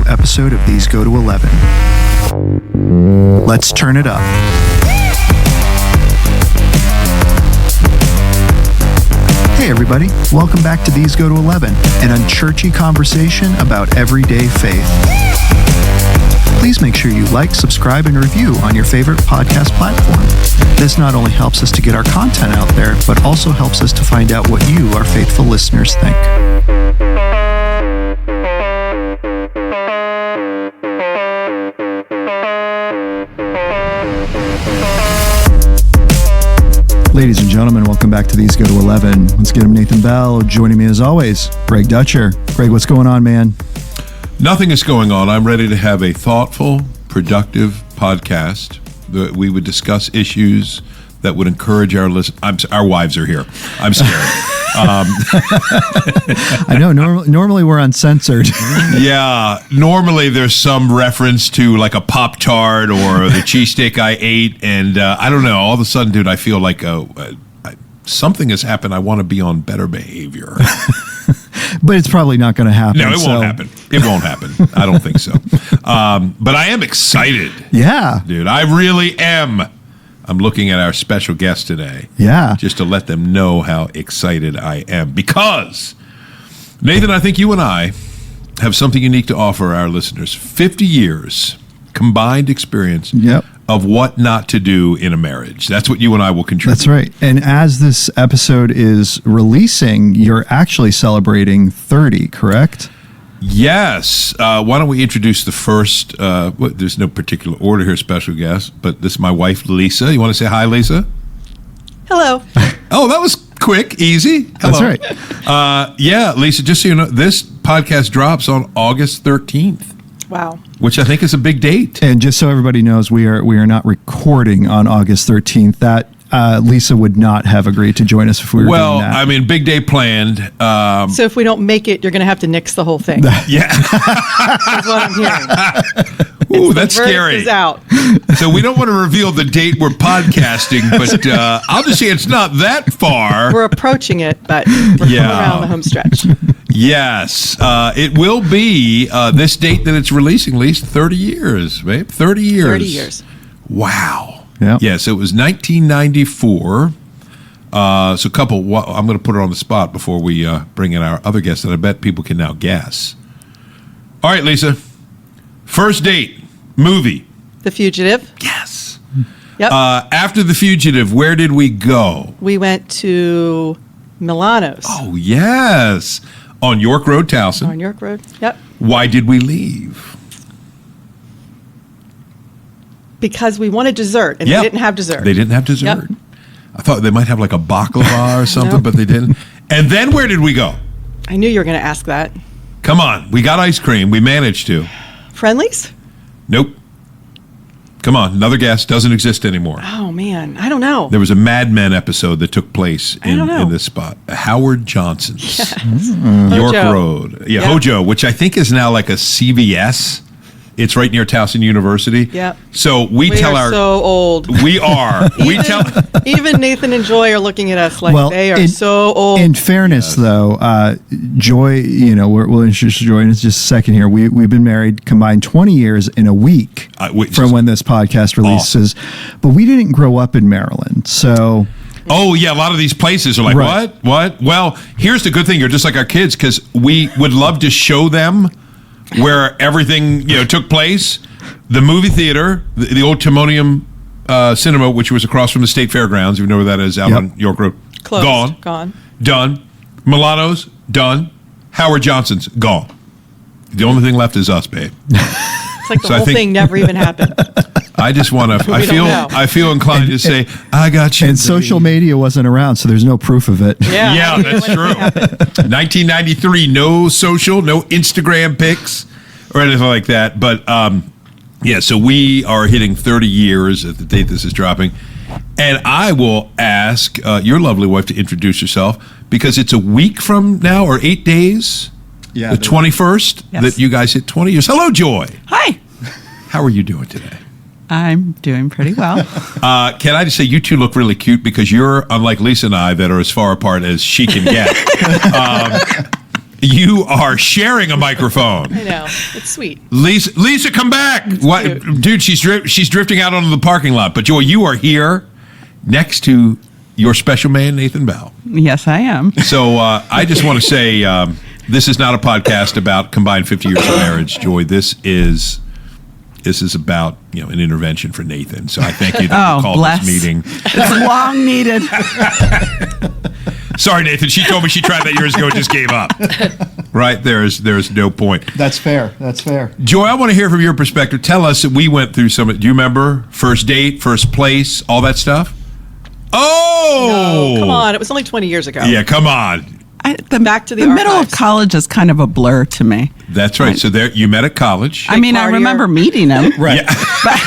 episode of These Go to 11. Let's turn it up. Hey everybody, welcome back to These Go to 11, an unchurchy conversation about everyday faith. Please make sure you like, subscribe, and review on your favorite podcast platform. This not only helps us to get our content out there, but also helps us to find out what you, our faithful listeners, think. Ladies and gentlemen, welcome back to These Go to 11. Let's get him Nathan Bell. Joining me as always, Greg Dutcher. Greg, what's going on, man? Nothing is going on. I'm ready to have a thoughtful, productive podcast that we would discuss issues that would encourage our listeners. Our wives are here. I'm scared. I know. Normally we're uncensored. Yeah. Normally there's some reference to like a Pop-Tart or the cheesesteak I ate. And I don't know. All of a sudden, dude, I feel like something has happened. I want to be on better behavior. But it's probably not going to happen. No, it won't happen. It won't happen. I don't think so. But I am excited. Yeah. Dude, I really am. I'm looking at our special guest today. Yeah. Just to let them know how excited I am. Because, Nathan, I think you and I have something unique to offer our listeners. 50 years combined experience of what not to do in a marriage. That's what you and I will contribute. That's right. And as this episode is releasing, you're actually celebrating 30, correct? Yes. Why don't we introduce the first, there's no particular order here, special guest, but this is my wife, Lisa. You want to say hi, Lisa? Hello. Oh, that was quick, easy. Hello. That's right. Yeah, Lisa, just so you know, this podcast drops on August 13th. Wow. Which I think is a big date. And just so everybody knows, we are not recording on August 13th. That Lisa would not have agreed to join us if we were doing that. Well, I mean, big day planned. So if we don't make it, you're going to have to nix the whole thing. Yeah. That's what I'm hearing. Ooh, that's scary. Is out. So we don't want to reveal the date we're podcasting, but I'll just say it's not that far. We're approaching it, but we're around the home stretch. Yes. It will be this date that it's releasing, at least 30 years, babe. 30 years. 30 years. Wow. Yep. Yes, it was 1994. So couple, I'm going to put her on the spot before we bring in our other guests that I bet people can now guess. All right, Lisa. First date, movie. The Fugitive. Yes. Yep. After The Fugitive, where did we go? We went to Milano's. Oh, yes. On York Road, Towson. On York Road. Yep. Why did we leave? Because we wanted dessert, and they didn't have dessert. They didn't have dessert. Yep. I thought they might have like a baklava or something, Nope. but they didn't. And then where did we go? I knew you were going to ask that. Come on. We got ice cream. We managed to. Friendlies? Nope. Come on. Another guess. Doesn't exist anymore. Oh, man. I don't know. There was a Mad Men episode that took place in this spot. Howard Johnson's. Yes. York Hojo. Road. Yeah, Yep. Hojo, which I think is now like a CVS. It's right near Towson University. Yep. So we We tell are our... so old. We are. We tell... Even Nathan and Joy are looking at us like they are so old. In fairness, though, Joy, we'll introduce Joy in just a second here. We've been married combined 20 years in a week from when this podcast releases. Awesome. But we didn't grow up in Maryland, so... Oh, yeah, a lot of these places are like, right. What? Well, here's the good thing. You're just like our kids, because we would love to show them where everything took place. The movie theater, the old Timonium Cinema, which was across from the State Fairgrounds, if you know where that is, out on York Road. Closed. Gone. Done. Milano's, done. Howard Johnson's, gone. The only thing left is us, babe. It's like the whole thing never even happened. I just want to, I feel inclined to say, I got you. And social media wasn't around, so there's no proof of it. Yeah, that's true. 1993, no social, no Instagram pics or anything like that. But so we are hitting 30 years at the date this is dropping. And I will ask your lovely wife to introduce herself, because it's a week from now, or 8 days, the 21st, that you guys hit 20 years. Hello, Joy. Hi. How are you doing today? I'm doing pretty well. Can I just say, you two look really cute, because you're unlike Lisa and I, that are as far apart as she can get. You are sharing a microphone. I know. It's sweet. Lisa, come back. What, dude, she's drifting out onto the parking lot. But Joy, you are here next to your special man, Nathan Bell. Yes, I am. So I just want to say this is not a podcast about combined 50 years of marriage, Joy. This is about an intervention for Nathan. So I thank you that you called this meeting. It's long needed. Sorry, Nathan. She told me she tried that years ago and just gave up. Right? There's no point. That's fair. That's fair. Joy, I want to hear from your perspective. Tell us that we went through some. Do you remember first date, first place, all that stuff? Oh, no, come on! It was only 20 years ago. Yeah, come on. Back to the middle of college is kind of a blur to me. That's right. So there, you met at college. I mean, I remember meeting him. Right. But,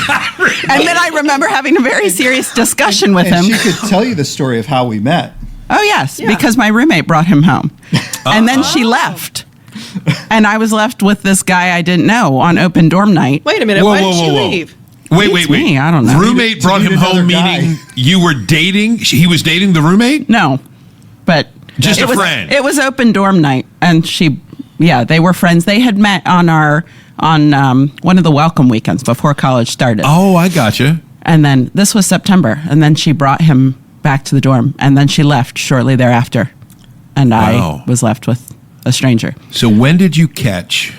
and then I remember having a very serious discussion with him. She could tell you the story of how we met. Oh, yes, because my roommate brought him home. And then she left. And I was left with this guy I didn't know on open dorm night. Wait a minute. Why did she leave? Wait. Me, I don't know. Roommate brought him home, meaning you were dating? He was dating the roommate? No, but... Just a friend. It was open dorm night, and they were friends. They had met on one of the welcome weekends before college started. Oh, I gotcha. And then this was September, and then she brought him back to the dorm, and then she left shortly thereafter, and I was left with a stranger. So when did you catch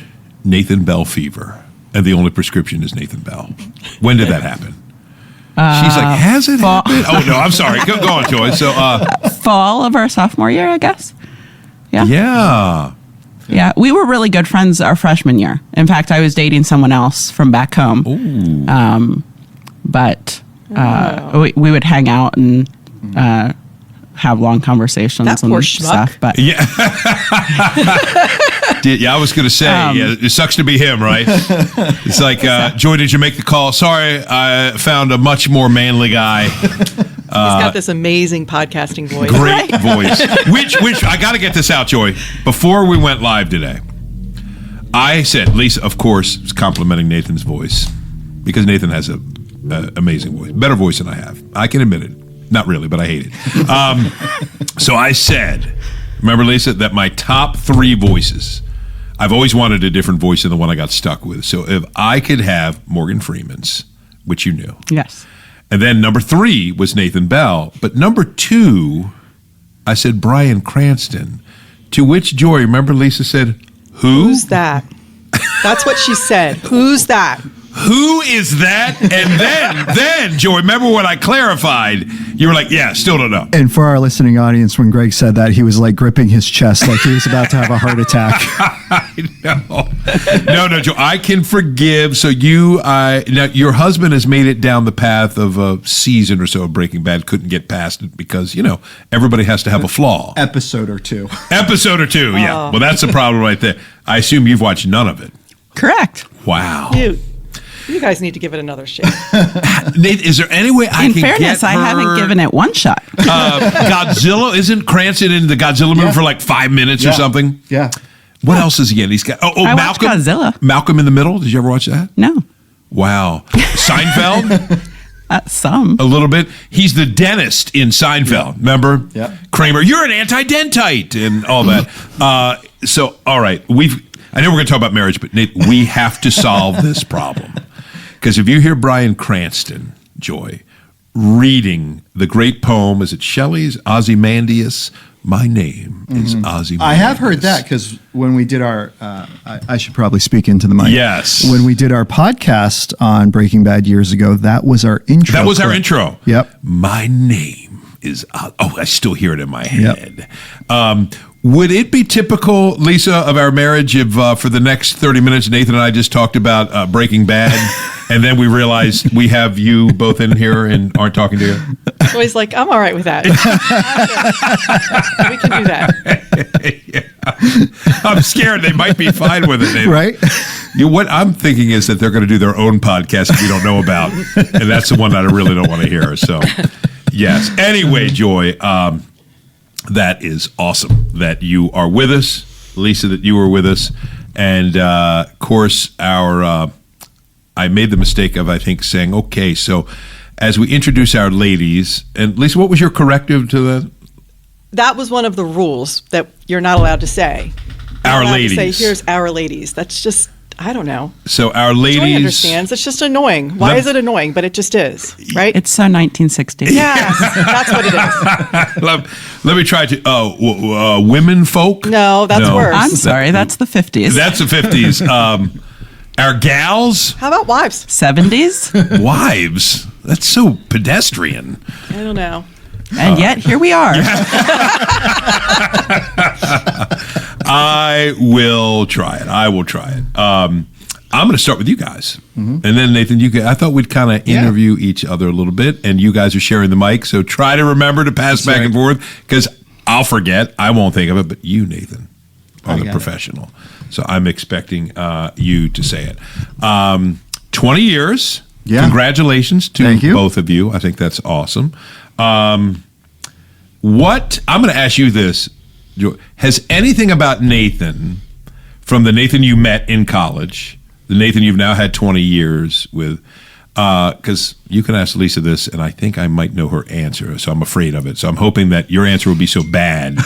Nathan Bell fever? And the only prescription is Nathan Bell. When did that happen? She's like, has it happened? Oh, no, I'm sorry. Go on, Joy. So, fall of our sophomore year, I guess. Yeah. Yeah, we were really good friends our freshman year. In fact, I was dating someone else from back home. Ooh. But we would hang out and have long conversations that and poor stuff. But yeah, I was going to say, it sucks to be him, right? It's like, Joy, did you make the call? Sorry, I found a much more manly guy. He's got this amazing podcasting voice. Great voice. Which I got to get this out, Joy. Before we went live today, I said, Lisa, of course, is complimenting Nathan's voice because Nathan has an amazing voice, better voice than I have. I can admit it. Not really, but I hate it. So I said, remember, Lisa, that my top 3 voices, I've always wanted a different voice than the one I got stuck with. So if I could have Morgan Freeman's, which you knew. Yes. And then number 3 was Nathan Bell. But number 2, I said Bryan Cranston. To which Joy, remember Lisa said, who? Who's that? That's what she said. Who's that? Who is that? And then, Joey, remember when I clarified, you were like, yeah, still don't know. And for our listening audience, when Greg said that, he was like gripping his chest like he was about to have a heart attack. I know. No, Joe, I can forgive. So now your husband has made it down the path of a season or so of Breaking Bad, couldn't get past it because, everybody has to have a flaw. Episode or two, yeah. Well, that's the problem right there. I assume you've watched none of it. Correct. Wow. You guys need to give it another shot. Nate, is there any way I can get her? In fairness, I haven't given it one shot. Godzilla, isn't Cranston in the Godzilla movie for like 5 minutes or something? Yeah. What else is he in? He's got I Malcolm. Watched Godzilla. Malcolm in the Middle. Did you ever watch that? No. Wow. Seinfeld. Some. A little bit. He's the dentist in Seinfeld. Remember? Yeah. Kramer, you're an anti-dentite and all that. So, all right. I know we're going to talk about marriage, but Nate, we have to solve this problem. Because if you hear Bryan Cranston, Joy, reading the great poem, is it Shelley's Ozymandias? My name is Ozymandias. I have heard that because when we did our, I should probably speak into the mic. Yes. When we did our podcast on Breaking Bad years ago, that was our intro. That was our intro. Yep. My name is, I still hear it in my head. Yep. Would it be typical, Lisa, of our marriage if for the next 30 minutes, Nathan and I just talked about Breaking Bad, and then we realized we have you both in here and aren't talking to you? So he's like, I'm all right with that. We can do that. Yeah. I'm scared they might be fine with it, Nathan. Right? What I'm thinking is that they're going to do their own podcast that we don't know about, and that's the one that I really don't want to hear. So, yes. Anyway, Joy, that is awesome that you are with us, Lisa, that you were with us. And, of course, I made the mistake of, I think, saying, okay, so as we introduce our ladies, and Lisa, what was your corrective to that? That was one of the rules that you're not allowed to say. Our allowed to Ladies. say, here's Our Ladies. That's just, I don't know. So Our Joy Ladies. understands. It's just annoying. Why Let- is it annoying? But it just is, right? It's so 1960s. Yes, that's what it is. Let me try to. Women folk. No, that's worse. I'm sorry, that's the 50s. That's the 50s. Our gals, How about wives? 70s. wives. That's so pedestrian. I don't know. And yet here we are. I will try it. I'm going to start with you guys, and then Nathan. I thought we'd kind of interview each other a little bit, and you guys are sharing the mic, so try to remember to pass back and forth because I'll forget. I won't think of it, but you, Nathan, are the professional, so I'm expecting you to say it. 20 years. Yeah. Congratulations to Thank you. both of you. I think that's awesome. What I'm going to ask you this: has anything about Nathan, from the Nathan you met in college, the Nathan you've now had 20 years with, because you can ask Lisa this, and I think I might know her answer, so I'm afraid of it. So I'm hoping that your answer will be so bad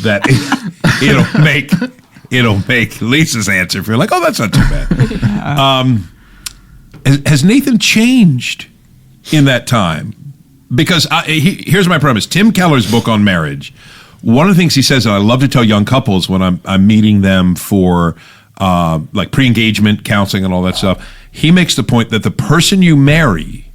that it'll make Lisa's answer feel like, oh, that's not too bad. Has Nathan changed in that time? Because here's my premise. Tim Keller's book on marriage, one of the things he says, and I love to tell young couples when I'm meeting them for like pre-engagement counseling and all that stuff, he makes the point that the person you marry,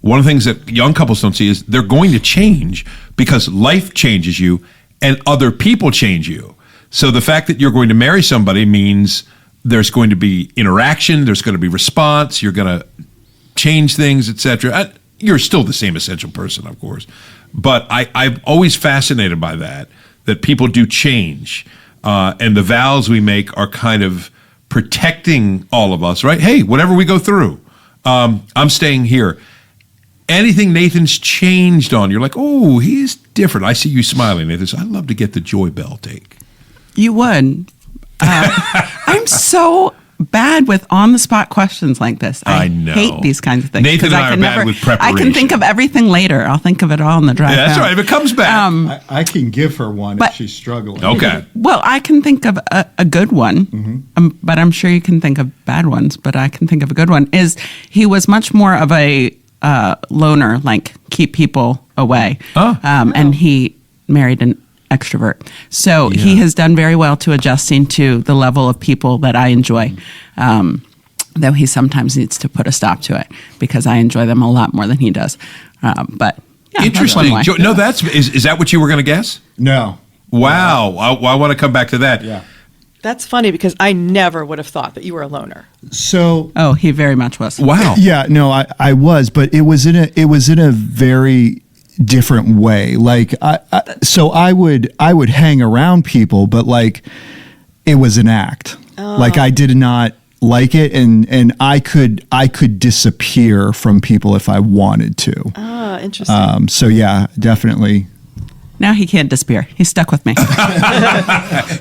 one of the things that young couples don't see is they're going to change because life changes you and other people change you. So the fact that you're going to marry somebody means there's going to be interaction, there's going to be response, you're going to change things, etc. You're still the same essential person, of course. But I'm always fascinated by that people do change. And the vows we make are kind of protecting all of us, right? Hey, whatever we go through, I'm staying here. Anything Nathan's changed on, you're like, oh, he's different. I see you smiling, Nathan. So I'd love to get the Joy Bell take. You would. I'm so bad with on-the-spot questions like this. I know. Hate these kinds of things. Nathan 'cause and I are bad with I can think preparation. of everything later. I'll think of it all in the drive. Yeah, that's home. all right. If it comes back. I can give her one But- if she's struggling. Okay. Well, I can think of a good one, but I'm sure you can think of bad ones. But I can think of a good one. Is he was much more of a loner, like keep people away, and he married an extrovert. So he has done very well to adjusting to the level of people that I enjoy. Though he sometimes needs to put a stop to it because I enjoy them a lot more than he does. But yeah, that's Interesting. one way. No, is that what you were going to guess? No. Wow. I want to come back to that. Yeah. That's funny because I never would have thought that you were a loner. So Oh, he very much was. Wow. Yeah, no, I was, but it was in a very different way. Like so I would hang around people, but like it was an act. Like I did not like it, and I could disappear from people if I wanted to. Ah, interesting. So yeah, definitely. Now he can't disappear. He's stuck with me.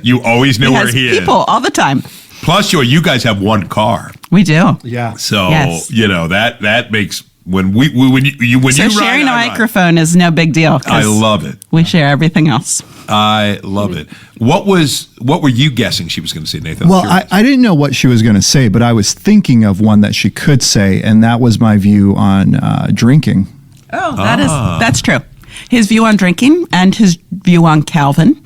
You always know He where has he people is. all the time. Plus, you guys have one car, We do. yeah. so Yes. that makes when you So ride, sharing a I ride. microphone is no big deal. 'cause I love it. We share everything else. I love it. What were you guessing she was going to say, Nathan? I'm Well, curious. I didn't know what she was going to say, but I was thinking of one that she could say, and that was my view on drinking. Oh, that's true. His view on drinking and his view on Calvin.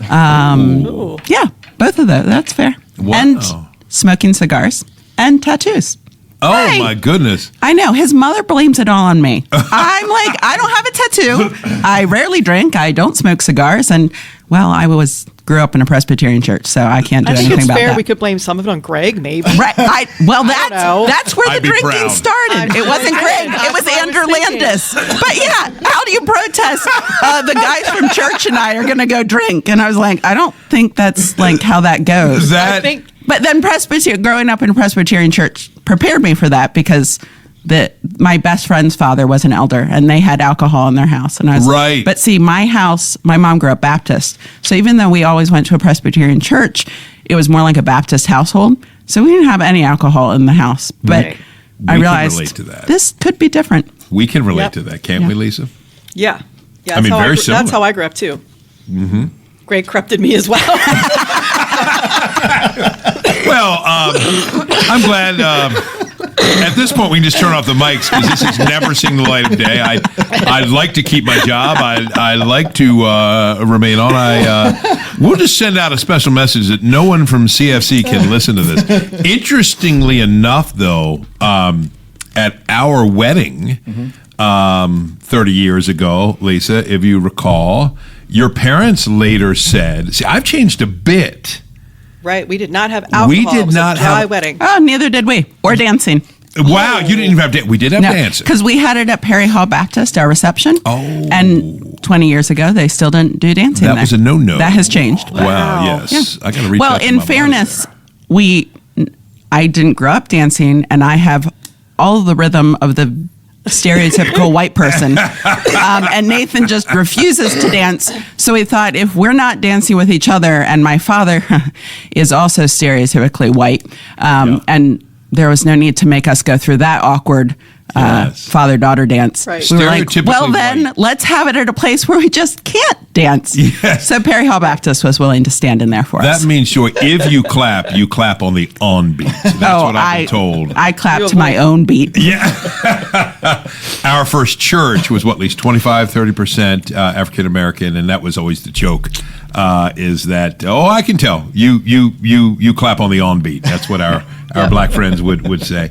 Yeah, both of those. That's fair. Wow. And smoking cigars and tattoos. Oh Hey. my goodness! I know. His mother blames it all on me. I'm like, I don't have a tattoo. I rarely drink. I don't smoke cigars. And, well, grew up in a Presbyterian church, so I can't do I think anything it's about fair that. we could blame some of it on Greg, maybe. Right. know. That's where I'd the be drinking proud. started. It wasn't Greg. It was That's what I was Andrew thinking. Landis. But yeah, how do you protest? The guys from church and I are going to go drink. And I was like, I don't think that's like how that goes. I think But then growing up in a Presbyterian church prepared me for that because my best friend's father was an elder and they had alcohol in their house. And I was Right. But see, my mom grew up Baptist. So even though we always went to a Presbyterian church, it was more like a Baptist household. So we didn't have any alcohol in the house. But Right. I We can realized relate to that. this could be different. We can relate Yep. to that, can't we, Lisa? Yeah. I mean, very similar. That's how I grew up too. Greg corrupted me as well. Well, I'm glad. At this point, we can just turn off the mics because this has never seen the light of day. I'd like to keep my job. I'd like to remain on. We'll just send out a special message that no one from CFC can listen to this. Interestingly enough, though, at our wedding 30 years ago, Lisa, if you recall, your parents later said, see, I've changed a bit. Right. We did not have alcohol. We did It was not a dry have- wedding. Oh, neither did we. Or dancing. Wow, you didn't even have we did have dancing. because we had it at Perry Hall Baptist, our reception. Oh. And 20 years ago, they still didn't do dancing That there. was a no-no. That has changed. Wow, yes. I got to reach Well, out to in my fairness, mother I didn't grow up dancing, and I have all the rhythm of the stereotypical white person. And Nathan just refuses to dance. So we thought, if we're not dancing with each other, and my father is also stereotypically white, and there was no need to make us go through that awkward Yes. father-daughter dance. Right. We were like, Stereotypically well, then white. let's have it at a place where we just can't dance. Yes. So Perry Hall Baptist was willing to stand in there for us. That means, Joy, if you clap on the on beat. That's what I've been told. I clapped to my own beat. Our first church was, at least 25, 30% African American, and that was always the joke. Is that I can tell you clap on the on beat. That's what our black friends would say.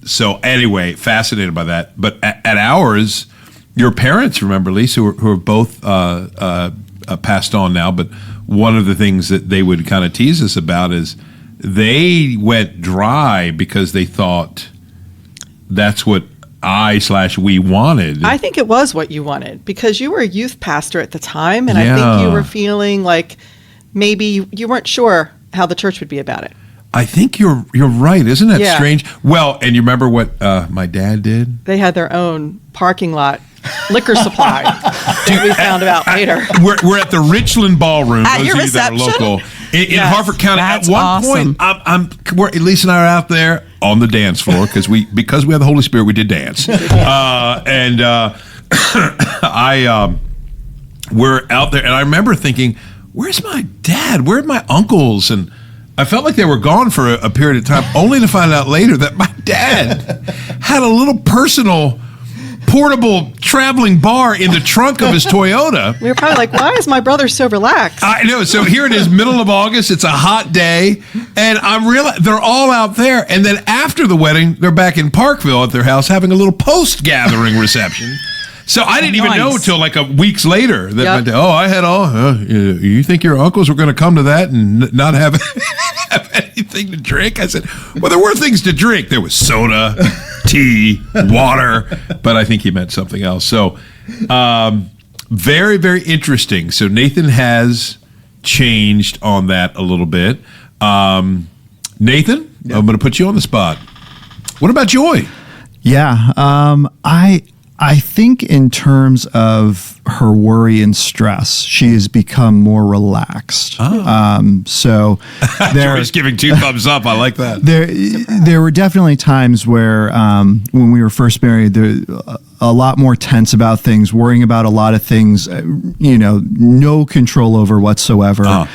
So anyway, fascinated by that. But at ours, your parents, remember, Lisa, who are both passed on now, but one of the things that they would kind of tease us about is they went dry because they thought that's what we wanted. I think it was what you wanted because you were a youth pastor at the time, and I think Yeah. you were feeling like maybe you weren't sure how the church would be about it. I think you're right. Isn't that Yeah. strange? Well, and you remember what my dad did? They had their own parking lot liquor supply that we found out later. We're at the Richland Ballroom. At those your of you that are reception? local in Yes. Harford County. That's At one awesome. point, Lisa and I are out there on the dance floor because we have the Holy Spirit. We did dance, we're out there, and I remember thinking, "Where's my dad? Where'd my uncles?" And I felt like they were gone for a period of time, only to find out later that my dad had a little personal portable traveling bar in the trunk of his Toyota. We were probably like, why is my brother so relaxed? I know. So here it is, middle of August. It's a hot day, and I'm they're all out there. And then after the wedding, they're back in Parkville at their house having a little post-gathering reception. So I didn't even know Nice. until like a weeks later that Yep. my dad, I had you think your uncles were going to come to that and not have anything to drink? I said, well, there were things to drink. There was soda, tea, water, but I think he meant something else. So very, very interesting. So Nathan has changed on that a little bit. Nathan, I'm going to put you on the spot. What about Joy? Yeah, I think in terms of her worry and stress, she has become more relaxed. So Joy's giving 2 thumbs up. I like that. there were definitely times where when we were first married, a lot more tense about things, worrying about a lot of things, no control over whatsoever.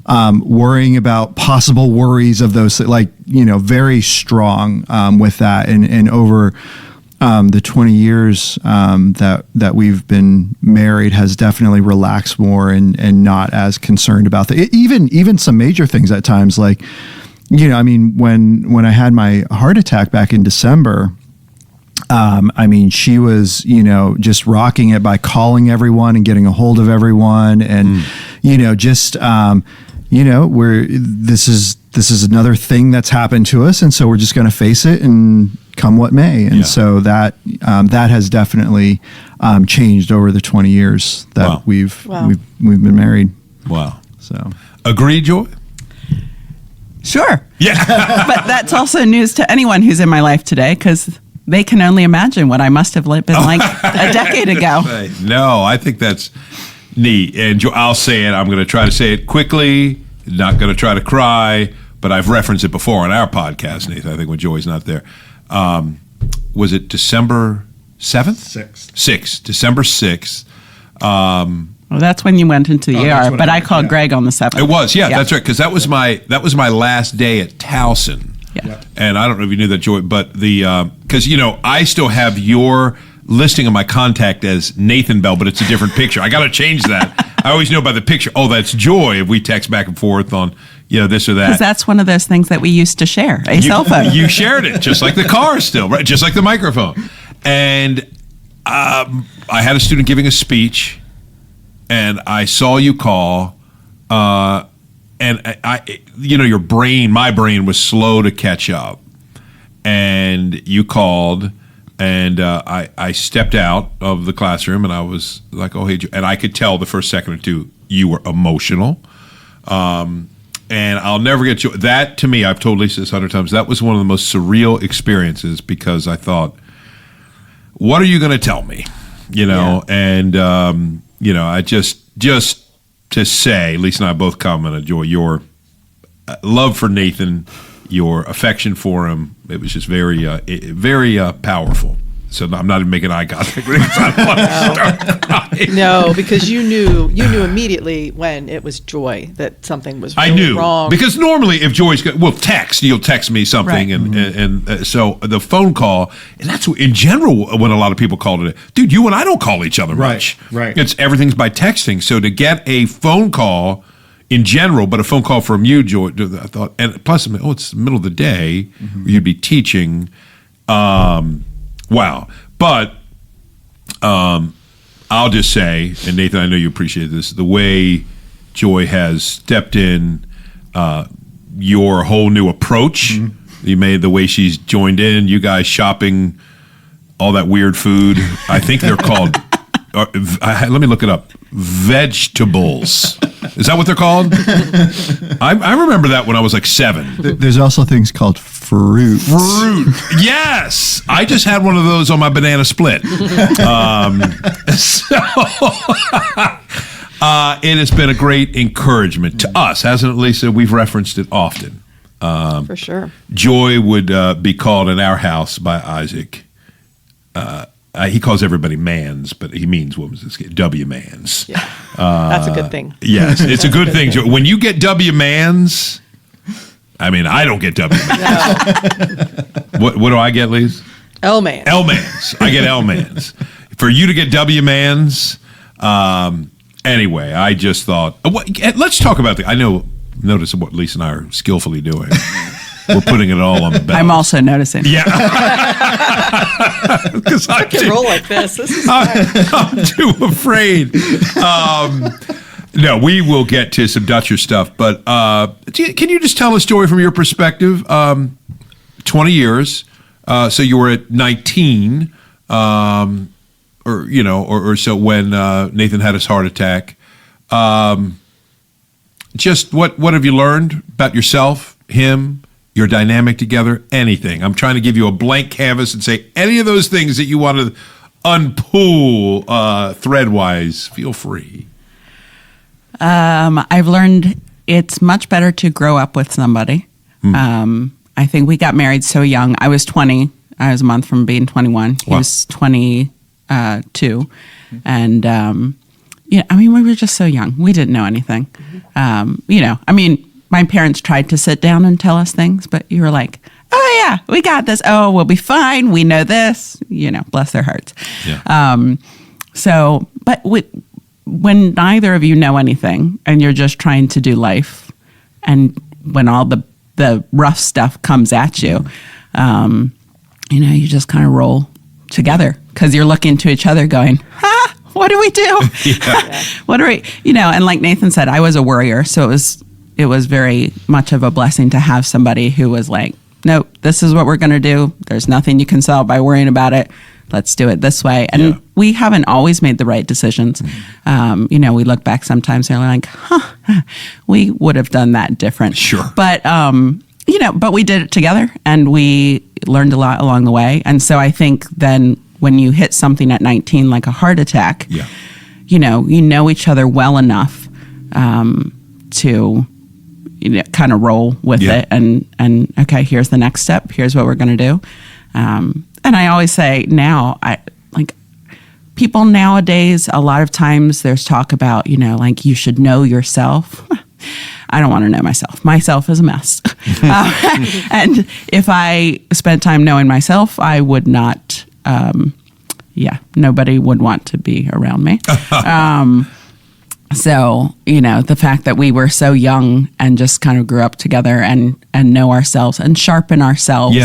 Worrying about possible worries of those, very strong with that, and over the 20 years that we've been married has definitely relaxed more and not as concerned about that. Even some major things at times, like, when I had my heart attack back in December, she was, just rocking it by calling everyone and getting a hold of everyone, and this is another thing that's happened to us, and so we're just going to face it and come what may. And so that has definitely changed over the 20 years that we've been married. Wow. So agree, Joy? Sure. Yeah. But that's also news to anyone who's in my life today, because they can only imagine what I must have been like a decade ago. No, I think that's neat. And I'll say it. I'm going to try to say it quickly. Not going to try to cry, but I've referenced it before on our podcast, Nathan. I think when Joy's not there. Was it December 7th? 6th. December 6th. Well, that's when you went into the that's ER, when but I I went, called yeah. Greg on the 7th. It was, yeah, that's right, because that was my last day at Towson. Yeah. And I don't know if you knew that, Joy, but because I still have your listing of my contact as Nathan Bell, but it's a different picture. I got to change that. I always know by the picture. Oh, that's Joy. If we text back and forth on this or that. Because that's one of those things that we used to share, a cell phone. You shared it, just like the car still, right? Just like the microphone. And I had a student giving a speech, and I saw you call, and I your brain, my brain was slow to catch up, and you called, and I stepped out of the classroom, and I was like, oh, hey, and I could tell the first second or two you were emotional. And I'll never get you. That, to me, I've told Lisa this 100 times, that was one of the most surreal experiences, because I thought, what are you going to tell me? And, I just to say, Lisa and I both commented, Joy, your love for Nathan, your affection for him, it was just very, very powerful. So I'm not even making eye contact with him. I don't want to start crying. No, because you knew immediately when it was Joy that something was really I knew wrong. because normally if Joy's you'll text me something, Right. and so the phone call, and that's in general when a lot of people call it. Dude, you and I don't call each other much. Right. It's everything's by texting. So to get a phone call in general, but a phone call from you, Joy, I thought, and plus, it's the middle of the day, you'd be teaching. Wow. But I'll just say, and Nathan, I know you appreciate this, the way Joy has stepped in, your whole new approach you made, the way she's joined in, you guys shopping all that weird food. I think they're called, let me look it up, vegetables. Is that what they're called? I remember that when I was like 7. There's also things called fruit. Fruit. Yes. I just had one of those on my banana split. It has been a great encouragement to us, hasn't it, Lisa? We've referenced it often. For sure. Joy would be called in our house by Isaac. He calls everybody mans, but he means, what was this? W mans. Yeah. That's a good thing. Yes, it's a good thing. When you get W mans, I mean, I don't get W mans. No. What do I get, Lise? L-man. L mans. I get L mans. For you to get W mans, anyway, I just thought, let's talk about notice what Lisa and I are skillfully doing. We're putting it all on the belt. I'm also noticing. Yeah. Because I can roll like this. This is I'm too afraid. No, we will get to some Dutcher stuff, but can you just tell a story from your perspective? 20 years, so you were at 19, or so when Nathan had his heart attack. Just what have you learned about yourself, him, your dynamic together, anything? I'm trying to give you a blank canvas and say any of those things that you want to unpool thread-wise, feel free. I've learned it's much better to grow up with somebody. I think we got married so young. I was 20. I was a month from being 21. He was 22. And, we were just so young. We didn't know anything. My parents tried to sit down and tell us things, but you were like, oh, yeah, we got this. Oh, we'll be fine. We know this. Bless their hearts. Yeah. When neither of you know anything and you're just trying to do life, and when all the rough stuff comes at you, you just kind of roll together because you're looking to each other going, what do we do? Yeah. What are we, and like Nathan said, I was a worrier. So it was very much of a blessing to have somebody who was like, nope, this is what we're going to do. There's nothing you can solve by worrying about it. Let's do it this way. And we haven't always made the right decisions. We look back sometimes and we're like, we would have done that different. Sure. But, but we did it together and we learned a lot along the way. And so I think then when you hit something at 19, like a heart attack, you know each other well enough to kind of roll with it and okay, here's the next step. Here's what we're going to do. And I always say now, people nowadays, a lot of times there's talk about, like you should know yourself. I don't want to know myself. Myself is a mess. And if I spent time knowing myself, I would not, nobody would want to be around me. So, the fact that we were so young and just kind of grew up together and know ourselves and sharpen ourselves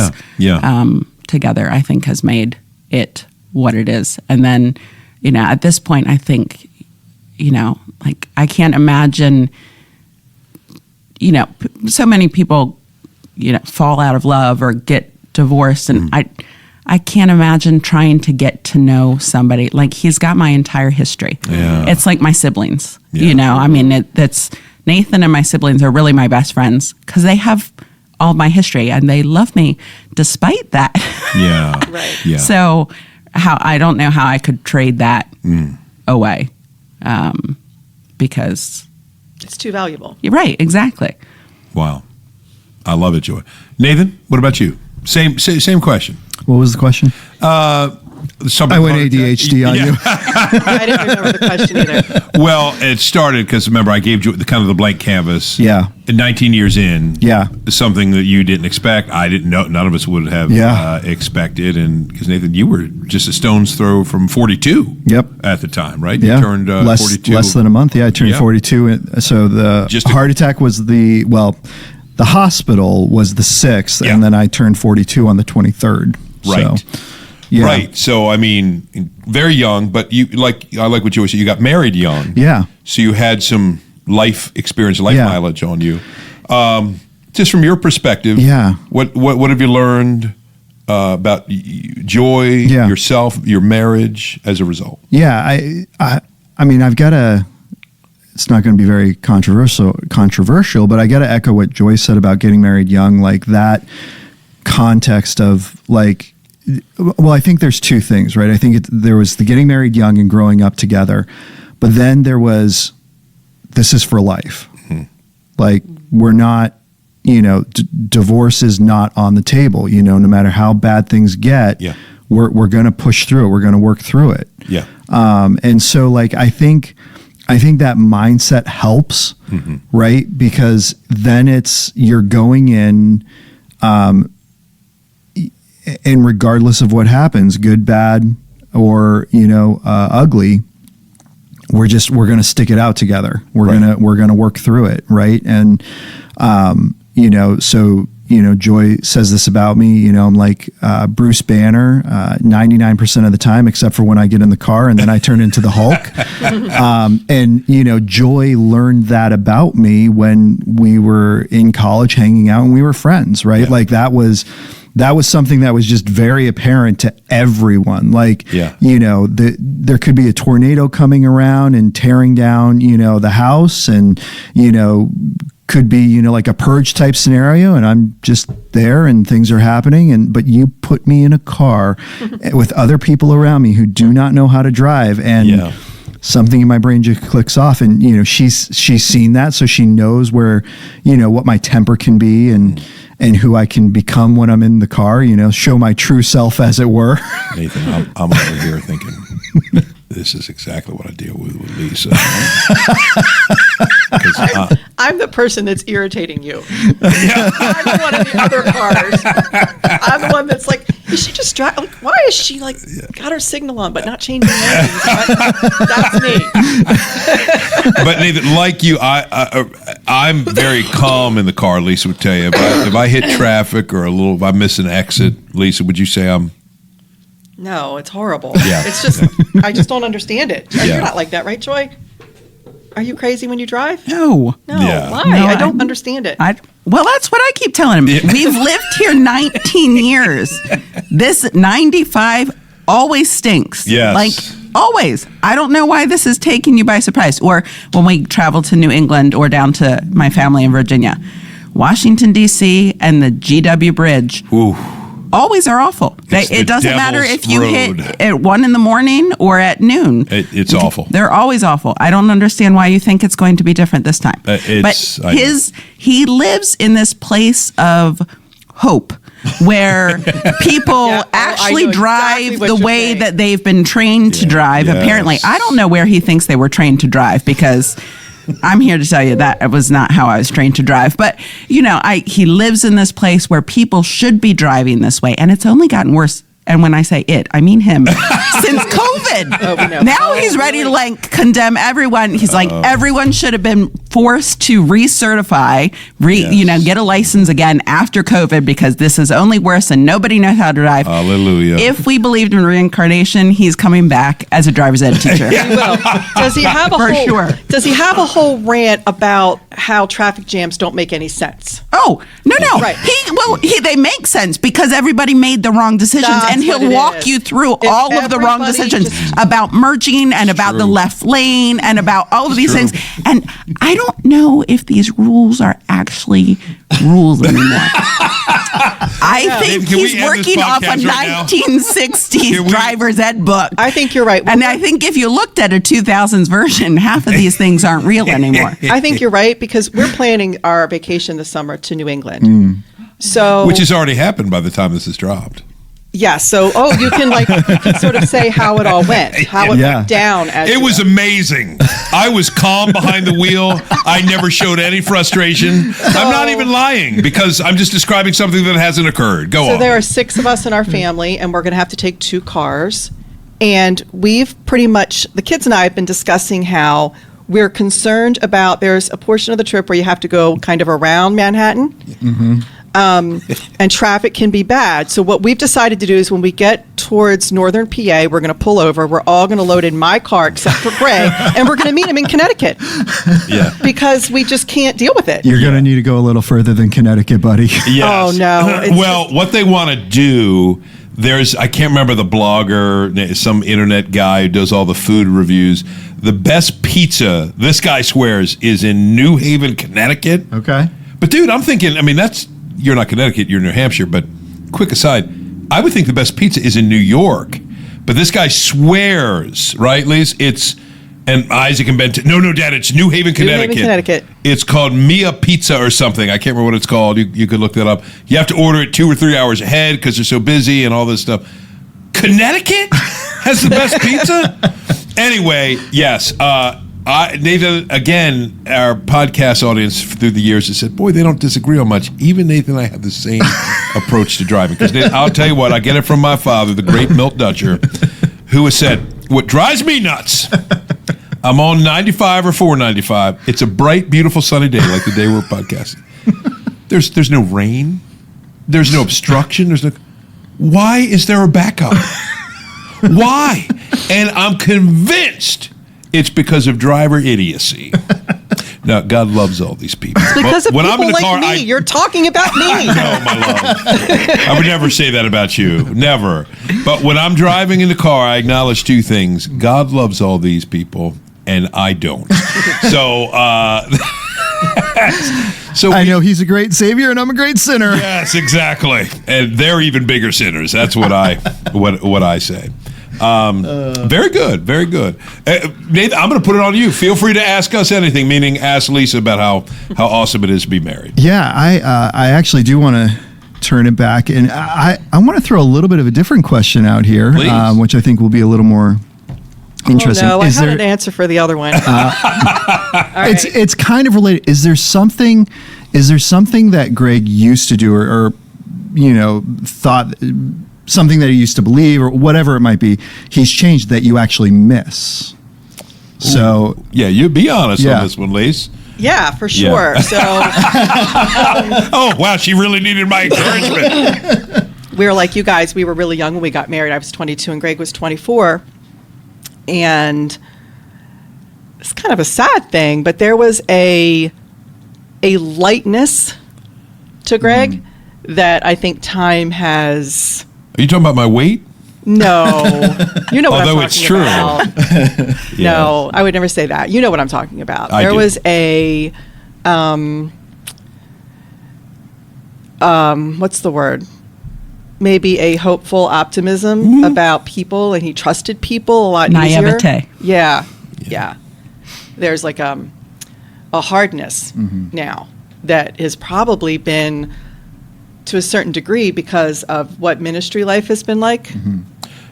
together, I think has made it what it is. And then, at this point, I think, like I can't imagine, so many people, fall out of love or get divorced. And I can't imagine trying to get to know somebody. Like he's got my entire history. Yeah. It's like my siblings, Yeah. I mean, that's Nathan and my siblings are really my best friends because they have all my history and they love me despite that. Yeah. Right. Yeah. So I don't know how I could trade that away because It's too valuable. you're right. Exactly. Wow. I love it, Joy. Nathan, what about you? Same question. What was the question? Somebody I went called it- ADHD on you. I didn't remember the question either. Well, it started because remember I gave you the kind of the blank canvas. Yeah. And 19 years in. Yeah. Something that you didn't expect. I didn't know. None of us would have Yeah. expected. And because Nathan, you were just a stone's throw from 42. Yep. At the time, right? Yeah. You turned 42. Less than a month. Yeah, I turned Yeah. 42. And so the Just a- heart attack was the hospital was the 6th, Yeah. and then I turned 42 on the 23rd. Right. So, yeah. Right. So I mean, very young, but I like what you said. You got married young. Yeah. So you had some life experience, life Yeah. mileage on you. Just from your perspective, Yeah. What have you learned about Joy, Yeah. yourself, your marriage as a result? Yeah, I mean, I've got to. It's not going to be very controversial, but I got to echo what Joy said about getting married young, like that context of like. Well, I think there's two things, right? I think there was the getting married young and growing up together, but then there was this is for life. Mm-hmm. Like we're not, divorce is not on the table. No matter how bad things get, Yeah. we're going to push through it. We're going to work through it. Yeah. And so like I think that mindset helps, right? Because then you're going in, and regardless of what happens, good, bad, or ugly, we're going to stick it out together. We're Right. going to work through it, right? And so Joy says this about me. I'm like Bruce Banner 99% of the time, except for when I get in the car and then I turn into the Hulk. And Joy learned that about me when we were in college hanging out and we were friends, right? Yeah. Like that was something that was just very apparent to everyone. Like, Yeah. there could be a tornado coming around and tearing down, the house and, could be, like a purge type scenario. And I'm just there and things are happening. But you put me in a car with other people around me who do not know how to drive. And Yeah. something in my brain just clicks off, and she's seen that, so she knows where what my temper can be and who I can become when I'm in the car. Show my true self, as it were. Nathan, I'm over here thinking this is exactly what I deal with Lisa. 'Cause, I'm the person that's irritating you. I'm the one in the other cars. I'm the one that's like, is she just driving? Like, why is she like got her signal on but not changing lanes? That's me. but Nathan, like you, I'm very calm in the car. Lisa would tell you if I hit traffic or if I miss an exit. Lisa, would you say I'm? No, it's horrible. Yeah. It's just I just don't understand it. Yeah. You're not like that, right, Joy? Are you crazy when you drive? No. No. Yeah. Why? No, I don't understand it. Well, that's what I keep telling him. We've lived here 19 years. This 95 always stinks. Yes. Like, always. I don't know why this is taking you by surprise. Or when we travel to New England or down to my family in Virginia, Washington, D.C. and the GW Bridge. Ooh. Always are awful. It's the It doesn't matter devil's if you road. hit at 1 a.m. or at noon. It's awful. They're always awful. I don't understand why you think it's going to be different this time. It's- But he lives in this place of hope. where people Yeah, I actually know drive exactly what the you're way saying. that they've been trained to drive. Yes. Apparently, I don't know where he thinks they were trained to drive, because I'm here to tell you that it was not how I was trained to drive. But, he lives in this place where people should be driving this way, and it's only gotten worse. And when I say it, I mean him. Since COVID. Oh, we know. Now he's ready to condemn everyone. He's like, everyone should have been forced to recertify, get a license again after COVID, because this is only worse and nobody knows how to drive. Hallelujah. If we believed in reincarnation, he's coming back as a driver's ed teacher. He will. Does he have a For whole? sure. Does he have a whole rant about how traffic jams don't make any sense? Oh, no. Right. They make sense because everybody made the wrong decisions, That's and he'll what it walk is. you through If all of the wrong everybody decisions just- about merging and about the left lane and about all of these true. things. And I don't know if these rules are actually rules anymore. I think Can we he's end this working off a podcast right now? 1960s Can we- driver's ed book. I think you're right. And I think if you looked at a 2000s version, half of these things aren't real anymore. I think you're right, because we're planning our vacation this summer to New England. So, Which has already happened by the time this is dropped. yeah. So, you can sort of say how it all went, how it went down. As It you was go. amazing. I was calm behind the wheel. I never showed any frustration. I'm not even lying, because I'm just describing something that hasn't occurred. Go So on. there are 6 of us in our family, and we're going to have to take 2 cars. And we've pretty much, the kids and I have been discussing how we're concerned about, there's a portion of the trip where you have to go kind of around Manhattan. And traffic can be bad. So what we've decided to do is when we get towards northern PA, we're going to pull over. We're all going to load in my car except for Greg, and we're going to meet him in Connecticut Yeah. because we just can't deal with it. You're going to need to go a little further than Connecticut, buddy. Yes. Oh, no. It's Well, what they want to do, I can't remember the blogger, some internet guy who does all the food reviews. The best pizza, this guy swears, is in New Haven, Connecticut. Okay. But dude, I'm thinking, you're not Connecticut, you're New Hampshire, but quick aside, I would think the best pizza is in New York. But this guy swears, right, Lise? And Isaac and Ben, no, Dad, it's New Haven, Connecticut. Connecticut. It's called Mia Pizza or something. I can't remember what it's called. You could look that up. You have to order it 2 or 3 hours ahead because they're so busy and all this stuff. Connecticut has the best pizza? Anyway, yes. Nathan, again, our podcast audience through the years has said, boy, they don't disagree on much. Even Nathan and I have the same approach to driving. Because I'll tell you what, I get it from my father, the great Milt Dutcher, who has said, what drives me nuts, I'm on 95 or 495. It's a bright, beautiful, sunny day like the day we're podcasting. There's no rain. There's no obstruction. Why is there a backup? Why? And I'm convinced it's because of driver idiocy. Now, God loves all these people. because of When people I'm in the like car, me. You're talking about me. No, my love. I would never say that about you. Never. But when I'm driving in the car, I acknowledge 2 things. God loves all these people, and I don't. So, I know he's a great savior and I'm a great sinner. yes, exactly. And they're even bigger sinners. That's what I say. Very good, very good. Nathan, I'm going to put it on you. Feel free to ask us anything, meaning ask Lisa about how awesome it is to be married. Yeah, I actually do want to turn it back, and I want to throw a little bit of a different question out here, Please. which I think will be a little more interesting. Oh, no, I had an answer for the other one. All right. It's kind of related. Is there something that Greg used to do or thought something that he used to believe or whatever it might be, he's changed that you actually miss? So Yeah, you be honest Yeah. on this one, Lise. Yeah, for sure. So Oh, wow, she really needed my encouragement. we were like you guys. We were really young when we got married. I was 22 and Greg was 24. And it's kind of a sad thing, but there was a lightness to Greg that I think time has... Are you talking about my weight? No. You know what Although I'm it's talking true. about. No, I would never say that. You know what I'm talking about. I There do. was a... what's the word? Maybe a hopeful optimism about people, and he trusted people a lot Naivete. easier. Yeah. There's like a hardness now that has probably been to a certain degree because of what ministry life has been like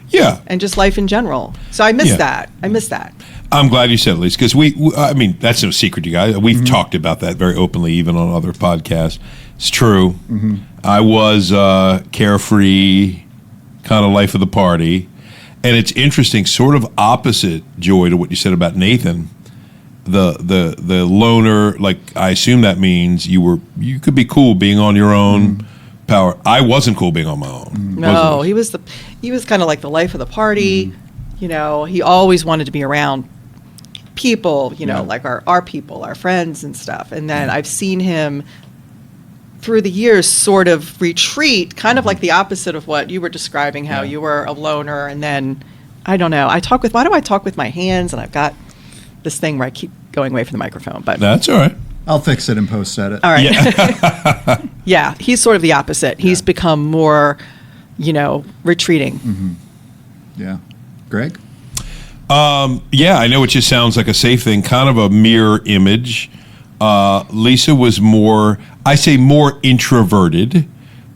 Yeah. and just life in general. So I miss Yeah. that. I miss that. I'm glad you said it, Lisa, because I mean, that's no secret, you guys. We've talked about that very openly, even on other podcasts. It's true. I was carefree, kind of life of the party. And it's interesting, sort of opposite, Joy, to what you said about Nathan. The loner, like, I assume that means you could be cool being on your own power. I wasn't cool being on my own. No, he was kind of like the life of the party. You know, he always wanted to be around people, you know, like our people, our friends and stuff. And then I've seen him through the years sort of retreat, kind of like the opposite of what you were describing, how you were a loner. And then, I don't know, why do I talk with my hands? And I've got this thing where I keep going away from the microphone, but That's all right. I'll fix it in post edit. all right. Yeah, he's sort of the opposite. He's become more, you know, retreating. Yeah. Greg? Yeah, I know it just sounds like a safe thing, kind of a mirror image. Lisa was more introverted.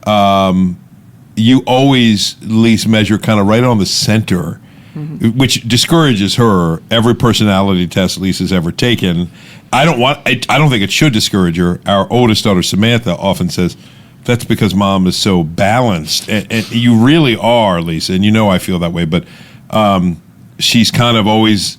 You always, Lisa, measure kind of right on the center, which discourages her. Every personality test Lisa's ever taken. I don't think it should discourage her. Our oldest daughter, Samantha, often says, that's because Mom is so balanced. And you really are, Lisa, and you know I feel that way, but she's kind of always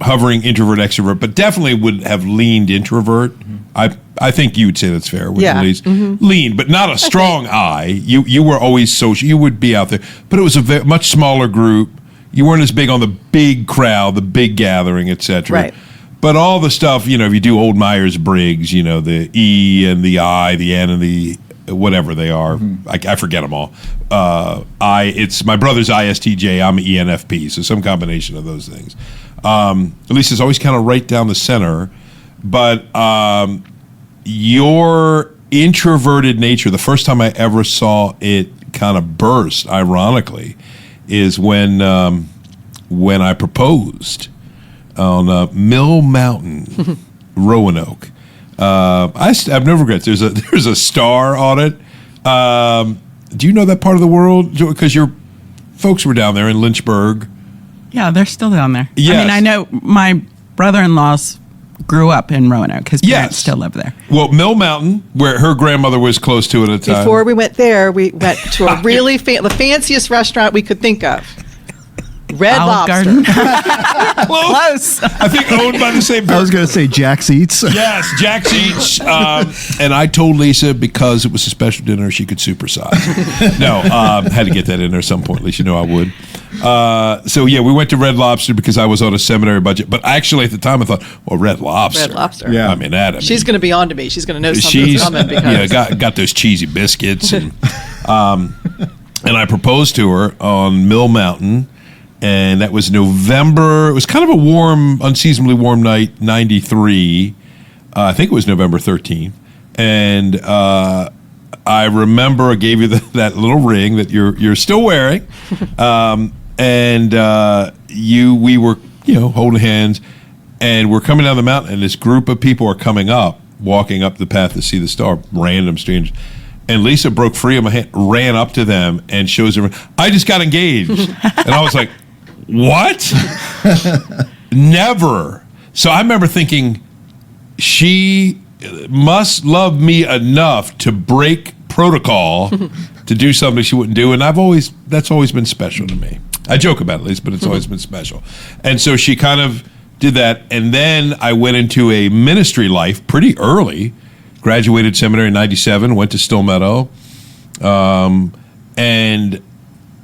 hovering introvert, extrovert, but definitely would have leaned introvert. I think you would say that's fair. With Elise. Lean, but not a strong I. You were always social. You would be out there, but it was a much smaller group. You weren't as big on the big crowd, the big gathering, etc. Right. But all the stuff, you know, if you do old Myers-Briggs, you know, the E and the I, the N and the whatever they are, I forget them all. It's my brother's ISTJ, I'm ENFP, so some combination of those things. Lisa's always kind of right down the center, but your introverted nature, the first time I ever saw it kind of burst, ironically, is when I proposed on Mill Mountain, Roanoke. I've never regrets. There's a star on it. Do you know that part of the world? Because your folks were down there in Lynchburg. Yeah, they're still down there. Yes. I mean, I know my brother-in-laws grew up in Roanoke. His parents Yes. still live there. Well, Mill Mountain, where her grandmother was close to at the time. Before we went there, we went to a really the fanciest restaurant we could think of. Red Olive Lobster. Garden. Close. I think owned by the same I person. was going to say Jack's Eats. Yes, Jack's Eats. And I told Lisa because it was a special dinner, she could supersize. No, had to get that in there at some point. At least you know I would. So, yeah, we went to Red Lobster because I was on a seminary budget. But actually, at the time, I thought, well, Red Lobster. Red Lobster. Yeah. I mean, She's going to be on to me. She's going to know something's coming because got those cheesy biscuits. And I proposed to her on Mill Mountain. And that was November. It was kind of a warm, unseasonably warm night, 93. I think it was November 13th. And I remember I gave you that little ring that you're still wearing. We were, holding hands. And we're coming down the mountain. And this group of people are coming up, walking up the path to see the star, random strangers. And Lisa broke free of my hand, ran up to them, and shows them, I just got engaged. And I was like, what? Never. So I remember thinking, she must love me enough to break protocol to do something she wouldn't do. And that's always been special to me. I joke about it, at least, but it's always been special. And so she kind of did that. And then I went into a ministry life pretty early. Graduated seminary in 97, went to Stillmeadow. And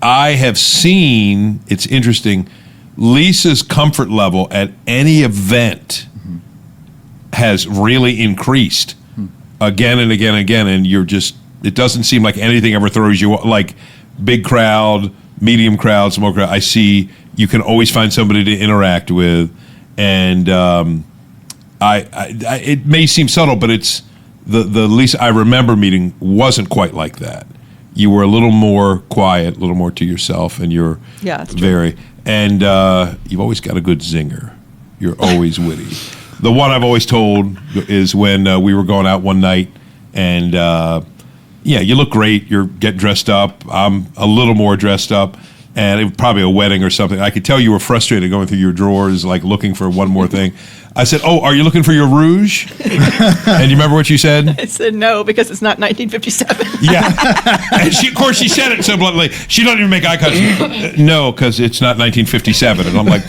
I have seen, it's interesting, Lisa's comfort level at any event has really increased again and again and again. And it doesn't seem like anything ever throws you, like big crowd, medium crowd, small crowd. I see you can always find somebody to interact with. And it may seem subtle, but it's, the Lisa I remember meeting wasn't quite like that. You were a little more quiet, a little more to yourself, and you're that's true. very. And you've always got a good zinger. You're always witty. The one I've always told is when we were going out one night, and yeah, you look great. You're getting dressed up. I'm a little more dressed up. And it was probably a wedding or something. I could tell you were frustrated going through your drawers, like looking for one more thing. I said, "Oh, are you looking for your rouge?" And you remember what you said? I said no because it's not 1957. Yeah. And of course, she said it so bluntly. She don't even make eye contact. No, because it's not 1957. And I'm like,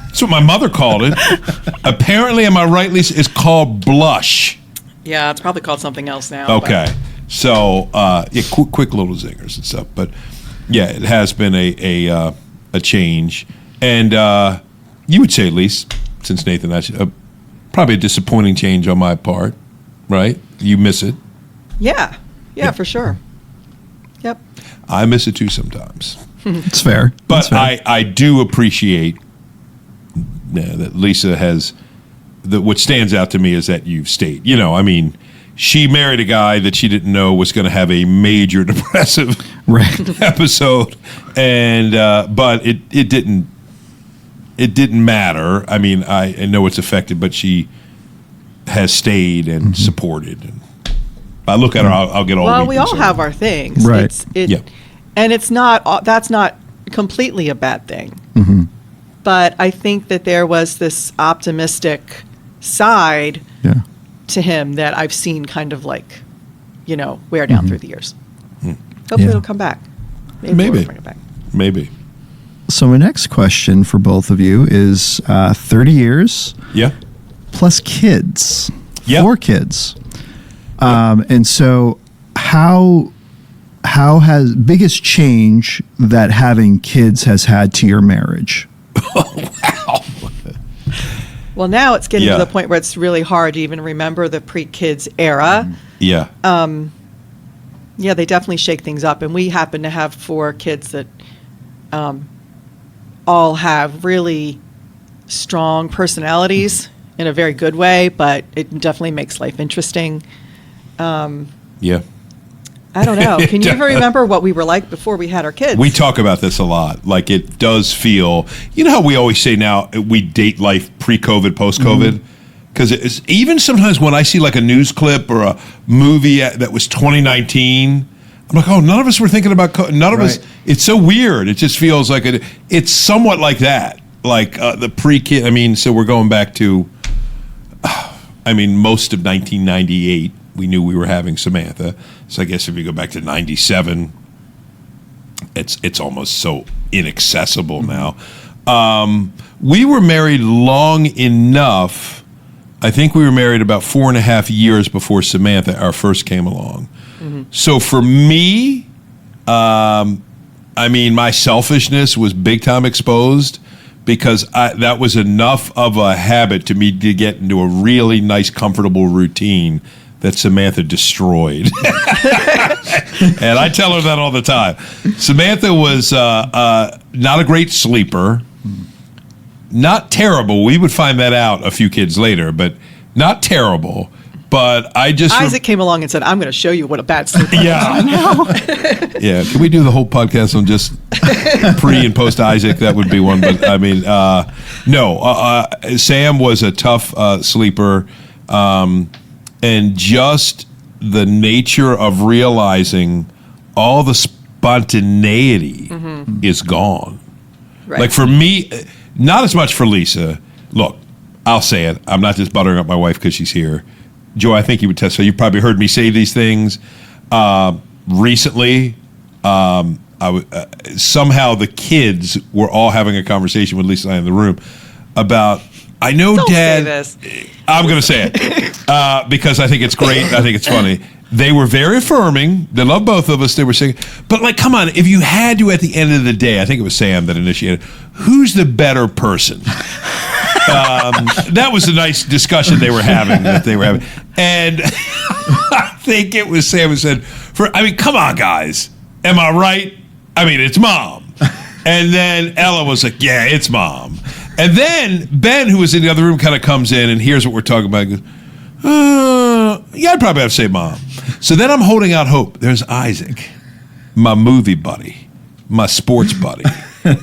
that's what my mother called it. Apparently, am I right, Lisa? It's called blush. Yeah, it's probably called something else now. Okay. So, yeah, quick little zingers and stuff. But yeah, it has been a change. And you would say, at least, since Nathan, that's probably a disappointing change on my part, right? You miss it. Yeah, for sure. Yep. I miss it too sometimes. It's fair. But It's fair. I do appreciate that Lisa has, what stands out to me is that you've stayed. You know, I mean, she married a guy that she didn't know was going to have a major depressive Right. episode, and but it didn't matter. I mean, I know it's affected, but she has stayed and supported. And I look at her, I'll get all. Well, we all concerned. have our things. Right. Yeah. And it's not, that's not completely a bad thing. Mm-hmm. But I think that there was this optimistic side Yeah. to him that I've seen kind of like, wear down through the years. Hopefully Yeah. it'll come back. Maybe. We'll bring it back. Maybe. So my next question for both of you is 30 years Yeah. plus kids. Yeah. 4 kids. And so how has biggest change that having kids has had to your marriage? Well, now it's getting Yeah. to the point where it's really hard to even remember the pre-kids era. Yeah. Yeah, they definitely shake things up. And we happen to have 4 kids that all have really strong personalities in a very good way, but it definitely makes life interesting. Yeah. I don't know. Can you even remember what we were like before we had our kids? We talk about this a lot. Like, it does feel, you know how we always say now we date life pre-COVID, post-COVID? Because it's even sometimes when I see like a news clip or a movie that was 2019, I'm like, oh, none of us were thinking about none of us. It's so weird. It just feels like it's somewhat like that. Like the pre-kid. I mean, so we're going back to, most of 1998. We knew we were having Samantha. So I guess if you go back to 97, it's almost so inaccessible now. We were married long enough. I think we were married about 4.5 years before Samantha, our first, came along. So for me, my selfishness was big time exposed because that was enough of a habit to me to get into a really nice, comfortable routine that Samantha destroyed. And I tell her that all the time. Samantha was not a great sleeper. Not terrible. We would find that out a few kids later, but not terrible. But I just... Isaac came along and said, I'm going to show you what a bad sleeper is. Yeah. Yeah. Can we do the whole podcast on just pre and post Isaac? That would be one. But no. Sam was a tough sleeper. And just the nature of realizing all the spontaneity is gone. Right. Like for me, not as much for Lisa. Look, I'll say it. I'm not just buttering up my wife because she's here. Joe, I think you would testify. You've probably heard me say these things. Recently, somehow the kids were all having a conversation with Lisa and I in the room about, I know, Don't Dad. say this. I'm going to say it because I think it's great. I think it's funny. They were very affirming. They love both of us. They were saying, but like, come on, if you had to at the end of the day, I think it was Sam that initiated, who's the better person? That was a nice discussion they were having. And I think it was Sam who said, come on, guys. Am I right? It's Mom. And then Ella was like, yeah, it's Mom. And then Ben, who was in the other room, kind of comes in and hears what we're talking about and goes, yeah, I'd probably have to say Mom. So then I'm holding out hope. There's Isaac, my movie buddy, my sports buddy.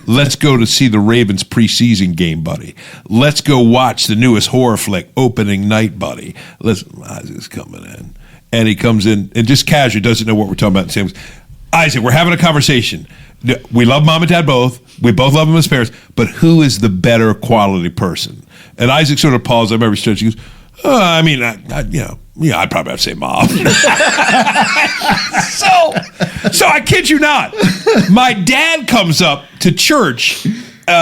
Let's go to see the Ravens preseason game, buddy. Let's go watch the newest horror flick, Opening Night, buddy. Isaac's coming in. and he comes in and just casually doesn't know what we're talking about. And Sam goes, Isaac, we're having a conversation. We love mom and dad both. We both love them as parents, but who is the better quality person? And Isaac sort of paused. I remember he goes, I mean, I'd probably have to say mom. So I kid you not. My dad comes up to church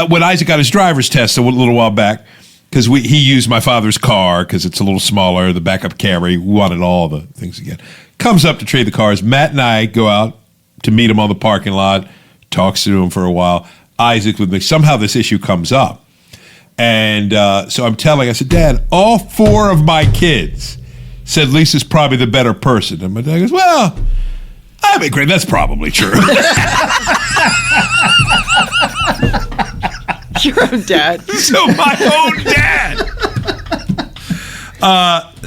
when Isaac got his driver's test a little while back, because he used my father's car because it's a little smaller, the backup camera. We wanted all the things again. Comes up to trade the cars. Matt and I go out to meet him on the parking lot, talks to him for a while. Isaac with me. Somehow this issue comes up. And so I said, Dad, all 4 of my kids said Lisa's probably the better person. And my dad goes, well, I mean, great, that's probably true. Your own dad. So my own dad.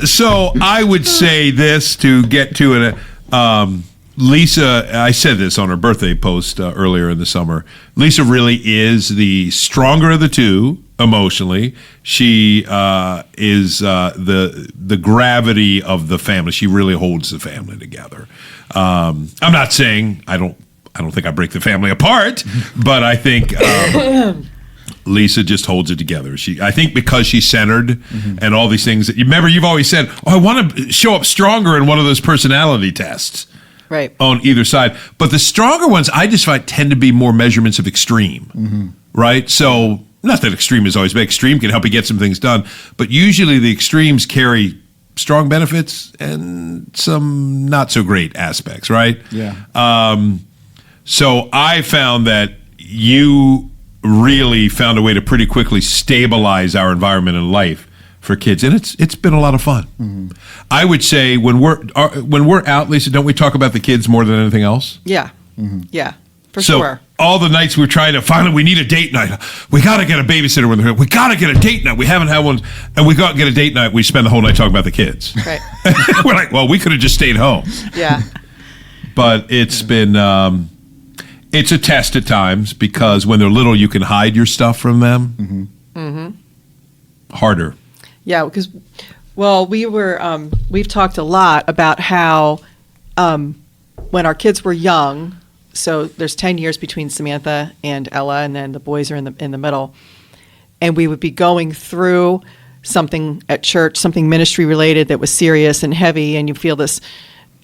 So I would say this to get to it. Lisa, I said this on her birthday post earlier in the summer. Lisa really is the stronger of the two emotionally. She is the gravity of the family. She really holds the family together. I'm not saying I don't think I break the family apart, but I think Lisa just holds it together. I think because she's centered and all these things. Remember, you've always said, I want to show up stronger in one of those personality tests. Right. On either side. But the stronger ones, I just find, tend to be more measurements of extreme. Right? So, not that extreme is always bad. Extreme can help you get some things done. But usually the extremes carry strong benefits and some not so great aspects, right? Yeah. So I found that you really found a way to pretty quickly stabilize our environment and life for kids, and it's been a lot of fun. I would say when we're out, Lisa, don't we talk about the kids more than anything else? Yeah. Yeah. For So sure. all the nights we're trying to finally, we need a date night. We got to get a babysitter when they're here. We got to get a date night. We haven't had one, and we got to get a date night. We spend the whole night talking about the kids. Right. We're like, well, we could have just stayed home. Yeah. But it's been it's a test at times, because when they're little, you can hide your stuff from them. Harder. Yeah, because, well, we've talked a lot about how when our kids were young, so there's 10 years between Samantha and Ella, and then the boys are in the middle, and we would be going through something at church, something ministry related that was serious and heavy, and you feel this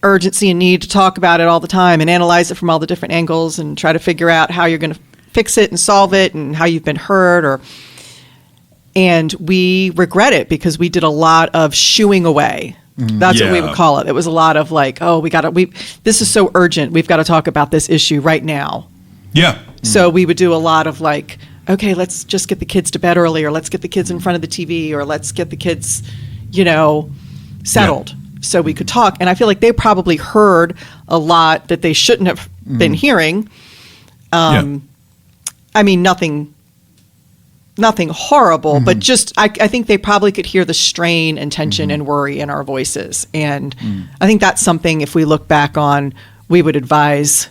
urgency and need to talk about it all the time and analyze it from all the different angles and try to figure out how you're going to fix it and solve it and how you've been hurt and we regret it because we did a lot of shooing away. That's what we would call it. It was a lot of like, oh, this is so urgent. We've got to talk about this issue right now. Yeah. So we would do a lot of like, okay, let's just get the kids to bed early, or let's get the kids in front of the TV, or let's get the kids, settled so we could talk. And I feel like they probably heard a lot that they shouldn't have been hearing. I mean, nothing horrible, but just I think they probably could hear the strain and tension and worry in our voices. And I think that's something, if we look back on, we would advise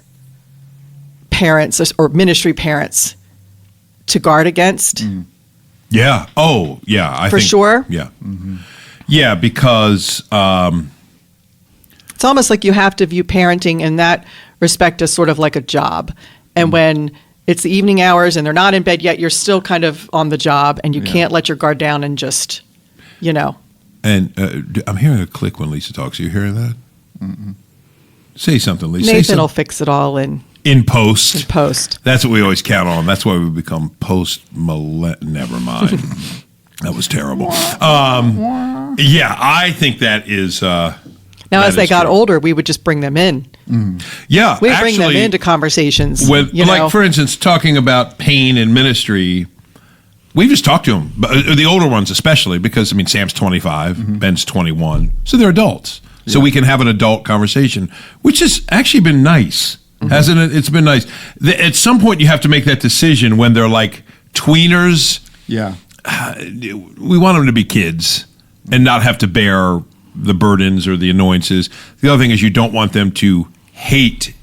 parents or ministry parents to guard against. Yeah. Oh, yeah. I think, sure. Yeah. Yeah, because it's almost like you have to view parenting in that respect as sort of like a job. And when it's the evening hours and they're not in bed yet, you're still kind of on the job, and you can't let your guard down and just, And I'm hearing a click when Lisa talks. Are you hearing that? Say something, Lisa. Nathan will fix it all in post. post. That's what we always count on. That's why we become Never mind. That was terrible. Yeah, I think that is. Now, as they got older, we would just bring them in. Yeah, we bring them into conversations. Like, for instance, talking about pain in ministry, we just talked to them, the older ones especially, because, Sam's 25, Ben's 21, so they're adults. Yeah. So we can have an adult conversation, which has actually been nice, hasn't it? It's been nice. At some point, you have to make that decision when they're like tweeners. Yeah. We want them to be kids and not have to bear the burdens or the annoyances. The other thing is, you don't want them to hate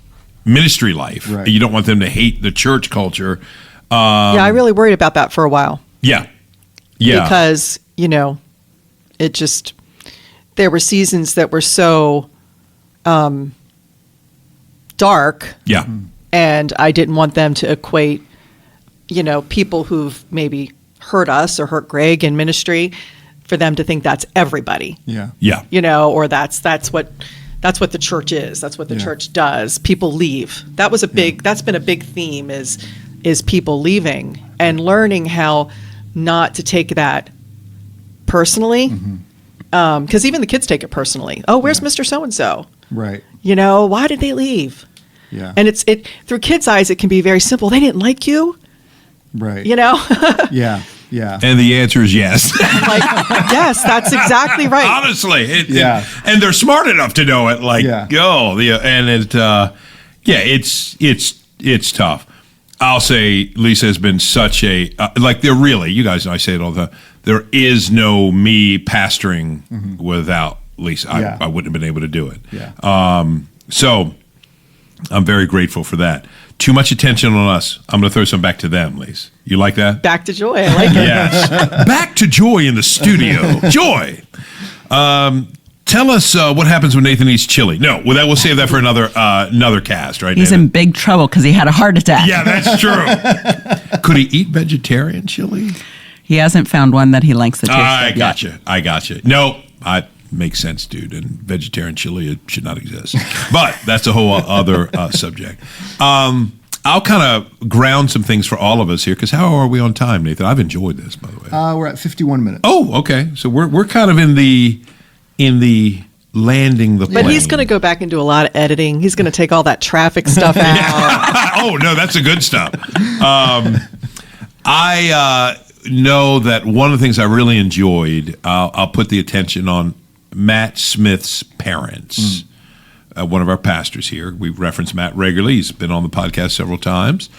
ministry life. Right. You don't want them to hate the church culture. I really worried about that for a while. Yeah. Because, it just, there were seasons that were so dark. Yeah. And I didn't want them to equate, people who've maybe hurt us or hurt Greg in ministry, for them to think that's everybody. Yeah. Yeah. Or that's what the church is. That's what the church does. People leave. That's been a big theme is people leaving and learning how not to take that personally. Because even the kids take it personally. Oh, where's Mr. So-and-so? Right. Why did they leave? Yeah. And it through kids' eyes, it can be very simple. They didn't like you. Right. Yeah. Yeah. And the answer is yes. Like, yes, that's exactly right. Honestly, Yeah. and they're smart enough to know it. Like, Yeah. it's tough. I'll say Lisa has been such a you guys know I say it all the time. There is no me pastoring without Lisa. Yeah. I wouldn't have been able to do it. Yeah. So I'm very grateful for that. Too much attention on us. I'm going to throw some back to them, Lisa. You like that? Back to Joy. I like it. Yes. Back to Joy in the studio. Joy. Tell us what happens when Nathan eats chili. No, we'll save that for another cast, right? He's Nathan? in big trouble because he had a heart attack. Yeah, that's true. Could he eat vegetarian chili? He hasn't found one that he likes the taste I of yet. gotcha. No, makes sense, dude. And vegetarian chili, it should not exist. But that's a whole other subject. I'll kind of ground some things for all of us here, because how are we on time, Nathan? I've enjoyed this, by the way. We're at 51 minutes. Oh, okay. So we're kind of in the landing the plane. But he's going to go back and do a lot of editing. He's going to take all that traffic stuff out. Oh no, that's the good stuff. I know that one of the things I really enjoyed. I'll put the attention on Matt Smith's parents. One of our pastors here. We reference Matt regularly. He's been on the podcast several times.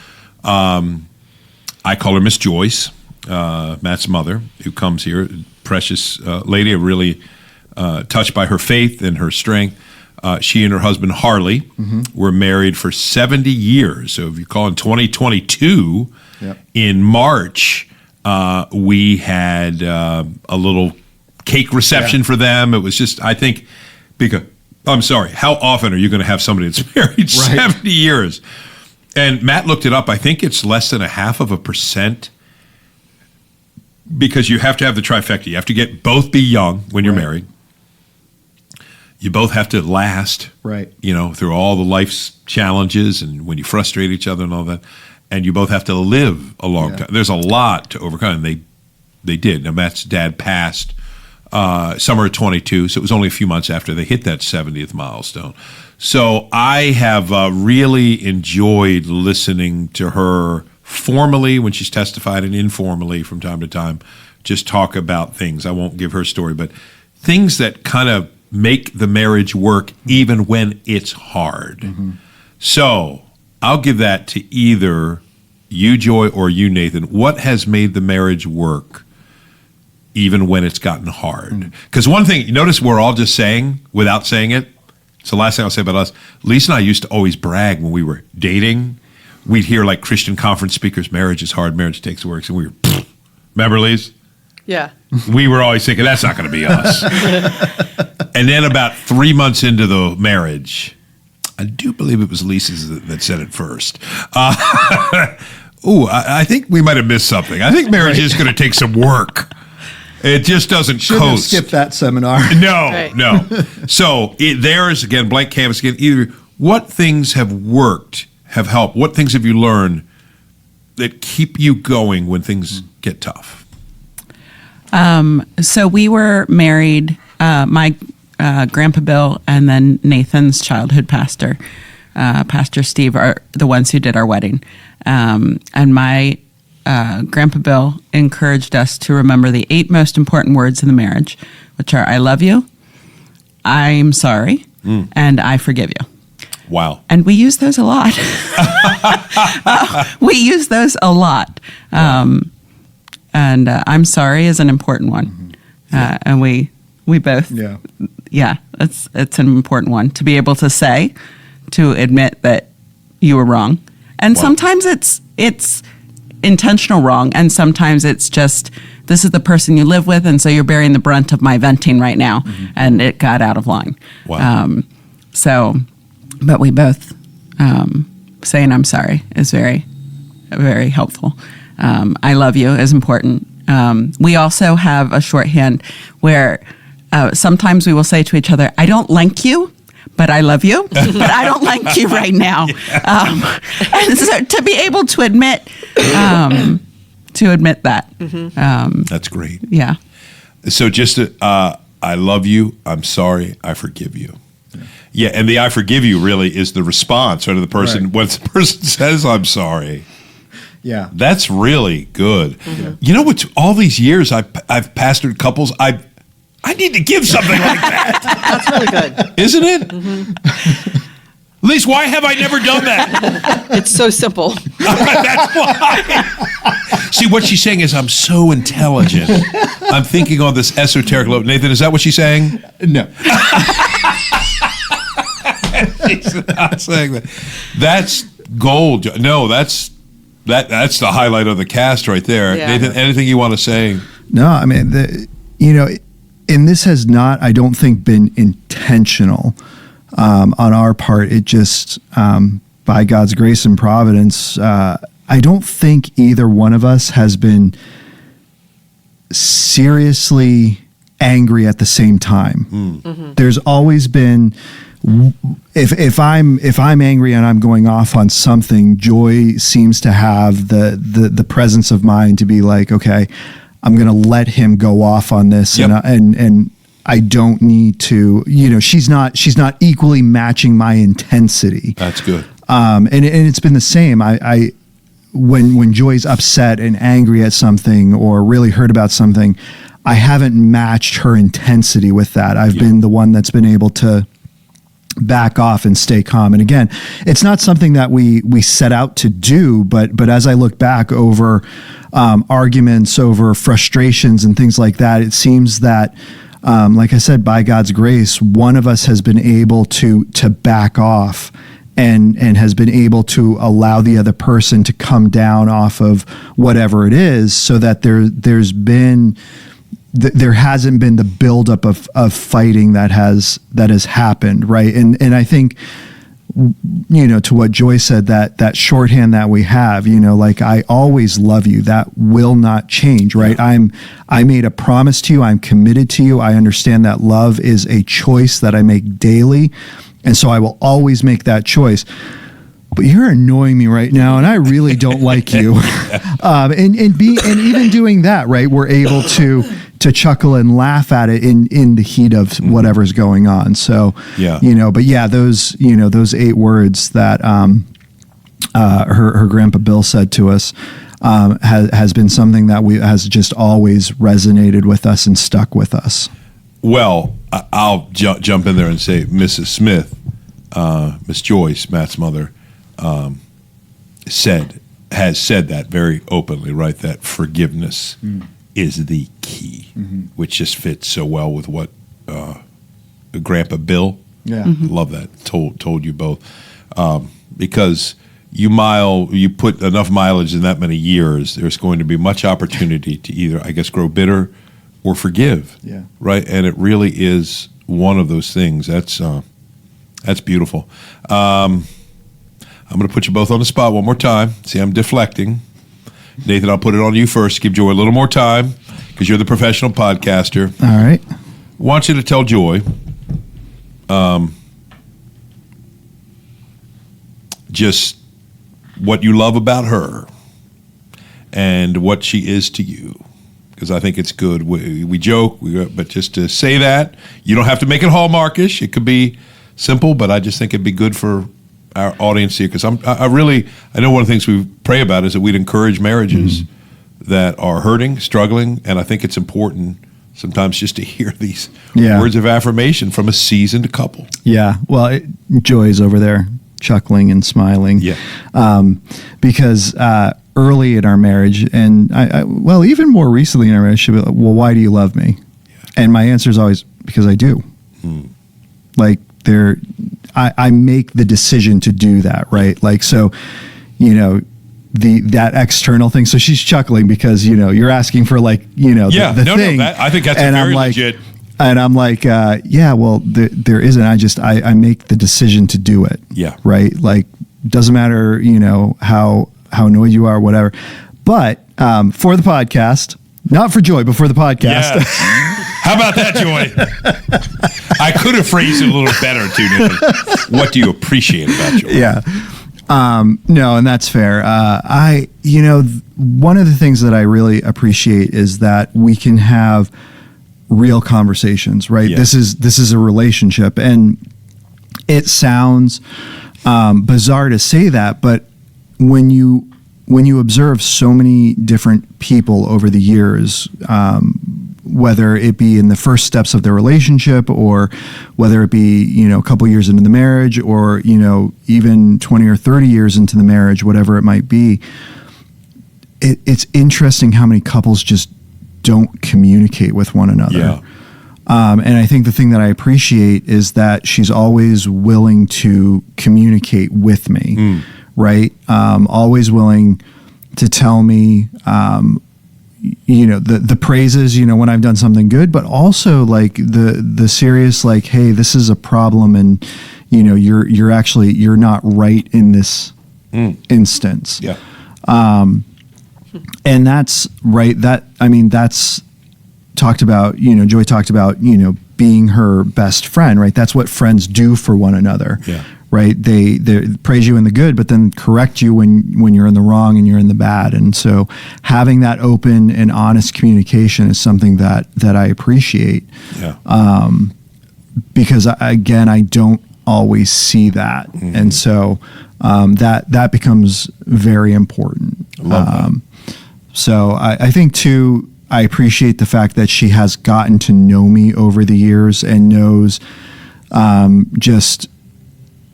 I call her Miss Joyce, Matt's mother, who comes here. Precious lady. I'm really touched by her faith and her strength. She and her husband, Harley, were married for 70 years. So if you call in 2022, in March, we had a little cake reception for them. It was just, I think, because, I'm sorry, how often are you going to have somebody that's married 70 years? And Matt looked it up. I think it's less than 0.5%, because you have to have the trifecta. You have to both be young when you're married. You both have to last, through all the life's challenges and when you frustrate each other and all that. And you both have to live a long time. There's a lot to overcome. And they did. Now, Matt's dad passed summer of 22, so it was only a few months after they hit that 70th milestone. So I have really enjoyed listening to her formally when she's testified and informally from time to time, just talk about things. I won't give her story, but things that kind of make the marriage work even when it's hard. So I'll give that to either you, Joy, or you, Nathan. What has made the marriage work even when it's gotten hard? Because one thing, notice we're all just saying, without saying it, it's the last thing I'll say about us. Lisa and I used to always brag when we were dating. We'd hear like Christian conference speakers, marriage is hard, marriage takes work. And we were, remember, Lisa? Yeah. We were always thinking, that's not going to be us. And then about 3 months into the marriage, I do believe it was Lisa's that said it first. I think we might have missed something. I think marriage is going to take some work. It just doesn't Shouldn't have coast. skipped that seminar. No. So there's, again, blank canvas again. Either what things have worked, have helped? What things have you learned that keep you going when things get tough? So we were married, my Grandpa Bill and then Nathan's childhood pastor, Pastor Steve, are the ones who did our wedding. And my Grandpa Bill encouraged us to remember the 8 most important words in the marriage, which are I love you, I'm sorry, and I forgive you. Wow. And we use those a lot. And I'm sorry is an important one. And we both, it's an important one to be able to say, to admit that you were wrong. And sometimes it's intentional wrong, and sometimes it's just, this is the person you live with, and so you're bearing the brunt of my venting right now, and it got out of line. Wow. But we both saying I'm sorry is very, very helpful. I love you is important. We also have a shorthand where sometimes we will say to each other, I don't like you, but I love you, but I don't like you right now. And so to be able to admit that. That's great. Yeah. So just, I love you, I'm sorry, I forgive you. Yeah, and the I forgive you really is the response, right, to the person. Right. Once the person says, I'm sorry, Yeah. that's really good. You know what? All these years I've pastored couples, I need to give something like that. That's really good. Isn't it? At least, why have I never done that? It's so simple. That's why. See, what she's saying is, I'm so intelligent. I'm thinking on this esoteric level. Nathan, is that what she's saying? No. She's not saying that. That's gold. No, that's the highlight of the cast right there. Yeah. Nathan, anything you want to say? No, I mean, and this has not, I don't think, been intentional on our part. It just, by God's grace and providence, I don't think either one of us has been seriously angry at the same time. There's always been, if I'm angry and I'm going off on something, Joy seems to have the presence of mind to be like, okay, I'm going to let him go off on this. Yep. And I don't need to, she's not equally matching my intensity. That's good. And it's been the same. When Joy's upset and angry at something or really hurt about something, I haven't matched her intensity with that. I've been the one that's been able to back off and stay calm. And again, it's not something that we set out to do, but as I look back over arguments, over frustrations and things like that, it seems that, like I said, by God's grace, one of us has been able to back off and has been able to allow the other person to come down off of whatever it is, so that there hasn't been the buildup of fighting that has happened, right? And I think, to what Joy said, that shorthand that we have, like, I always love you, that will not change, right? I made a promise to you, I'm committed to you, I understand that love is a choice that I make daily, and so I will always make that choice. But you're annoying me right now, and I really don't like you. And even doing that, right? We're able to chuckle and laugh at it in the heat of whatever's going on. So, but yeah, those 8 words that her grandpa Bill said to us has been something that has just always resonated with us and stuck with us. Well, I'll jump in there and say, Mrs. Smith, Miss Joyce, Matt's mother, has said that very openly, right? That forgiveness is the key, which just fits so well with what Grandpa Bill, love that, told you both, because you put enough mileage in that many years, there's going to be much opportunity to either, I guess, grow bitter or forgive, right? And it really is one of those things. That's beautiful. I'm going to put you both on the spot one more time. See, I'm deflecting. Nathan, I'll put it on you first. Give Joy a little more time because you're the professional podcaster. All right. I want you to tell Joy just what you love about her and what she is to you, because I think it's good. We joke, but just to say that, you don't have to make it Hallmarkish. It could be simple, but I just think it'd be good for our audience here, because I know one of the things we pray about is that we'd encourage marriages that are hurting, struggling, and I think it's important sometimes just to hear these words of affirmation from a seasoned couple. Yeah, well, Joy's over there chuckling and smiling. Yeah. Because early in our marriage, and well, even more recently in our marriage, she'd be like, well, why do you love me? Yeah. And my answer is always, because I do. Like, I make the decision to do that, right? Like, so, that external thing. So she's chuckling because, you're asking for, like, the thing. I think that's and very I'm like, legit. And I'm like, yeah, well, there isn't. I make the decision to do it. Yeah. Right. Like, doesn't matter, how annoyed you are, whatever. But for the podcast, not for Joy, but for the podcast. Yes. How about that, Joy? I could have phrased it a little better too, Nathan. What do you appreciate about Joy? Yeah. No, and that's fair. One of the things that I really appreciate is that we can have real conversations, right? Yeah. This is a relationship, and it sounds bizarre to say that, but when you observe so many different people over the years, whether it be in the first steps of their relationship, or whether it be, a couple years into the marriage, or, even 20 or 30 years into the marriage, whatever it might be, it's interesting how many couples just don't communicate with one another. Yeah. And I think the thing that I appreciate is that she's always willing to communicate with me, right? Always willing to tell me, the praises, when I've done something good, but also like the serious, like, hey, this is a problem, and you're not right in this instance. Yeah. And that's right. That's talked about, Joy talked about, being her best friend, right? That's what friends do for one another. Yeah. Right. They praise you in the good, but then correct you when you're in the wrong and you're in the bad. And so having that open and honest communication is something that I appreciate. Yeah. Because I don't always see that. And so that becomes very important. I love that. So I think too, I appreciate the fact that she has gotten to know me over the years and knows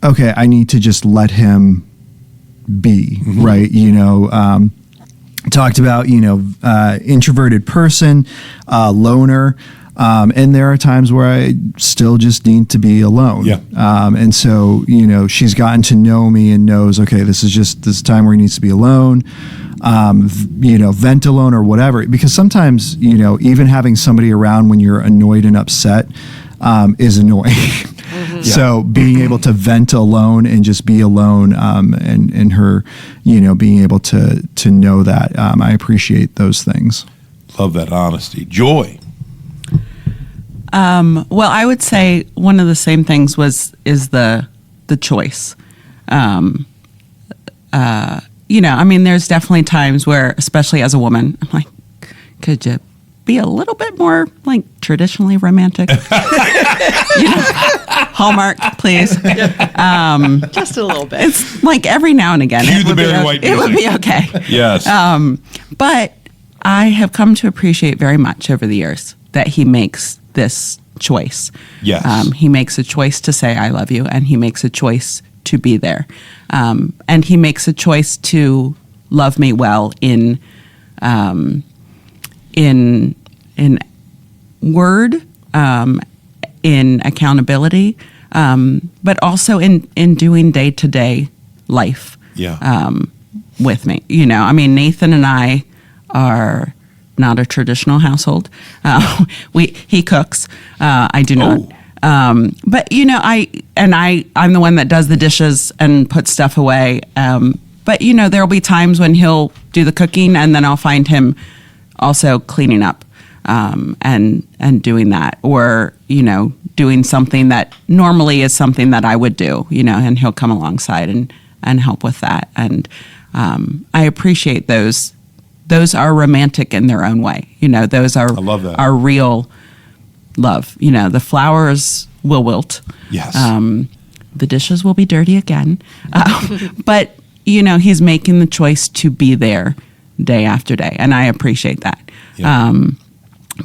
okay, I need to just let him be, right? Talked about, introverted person, loner. And there are times where I still just need to be alone. Yeah. And so, she's gotten to know me and knows, okay, this is time where he needs to be alone, vent alone or whatever. Because sometimes, even having somebody around when you're annoyed and upset is annoying. So being able to vent alone and just be alone, and her, being able to know that, I appreciate those things. Love that honesty. Joy. Well, I would say one of the same things is the choice. There's definitely times where, especially as a woman, I'm like, could you be a little bit more like traditionally romantic? Hallmark, please. Just a little bit. It's like every now and again. Cue the Barry White It would be music. okay. Yes. But I have come to appreciate very much over the years that he makes this choice. Yes. He makes a choice to say I love you, and he makes a choice to be there. And he makes a choice to love me well in word, in accountability, but also in doing day-to-day life. Yeah. With me. Nathan and I are not a traditional household. He cooks. I do not. But I'm the one that does the dishes and puts stuff away. But there'll be times when he'll do the cooking, and then I'll find him also cleaning up, and doing that, or doing something that normally is something that I would do. And he'll come alongside and help with that. And I appreciate those. Those are romantic in their own way. Those are I love that. Are real love. The flowers will wilt. Yes. The dishes will be dirty again. But he's making the choice to be there day after day, and I appreciate that. Yeah.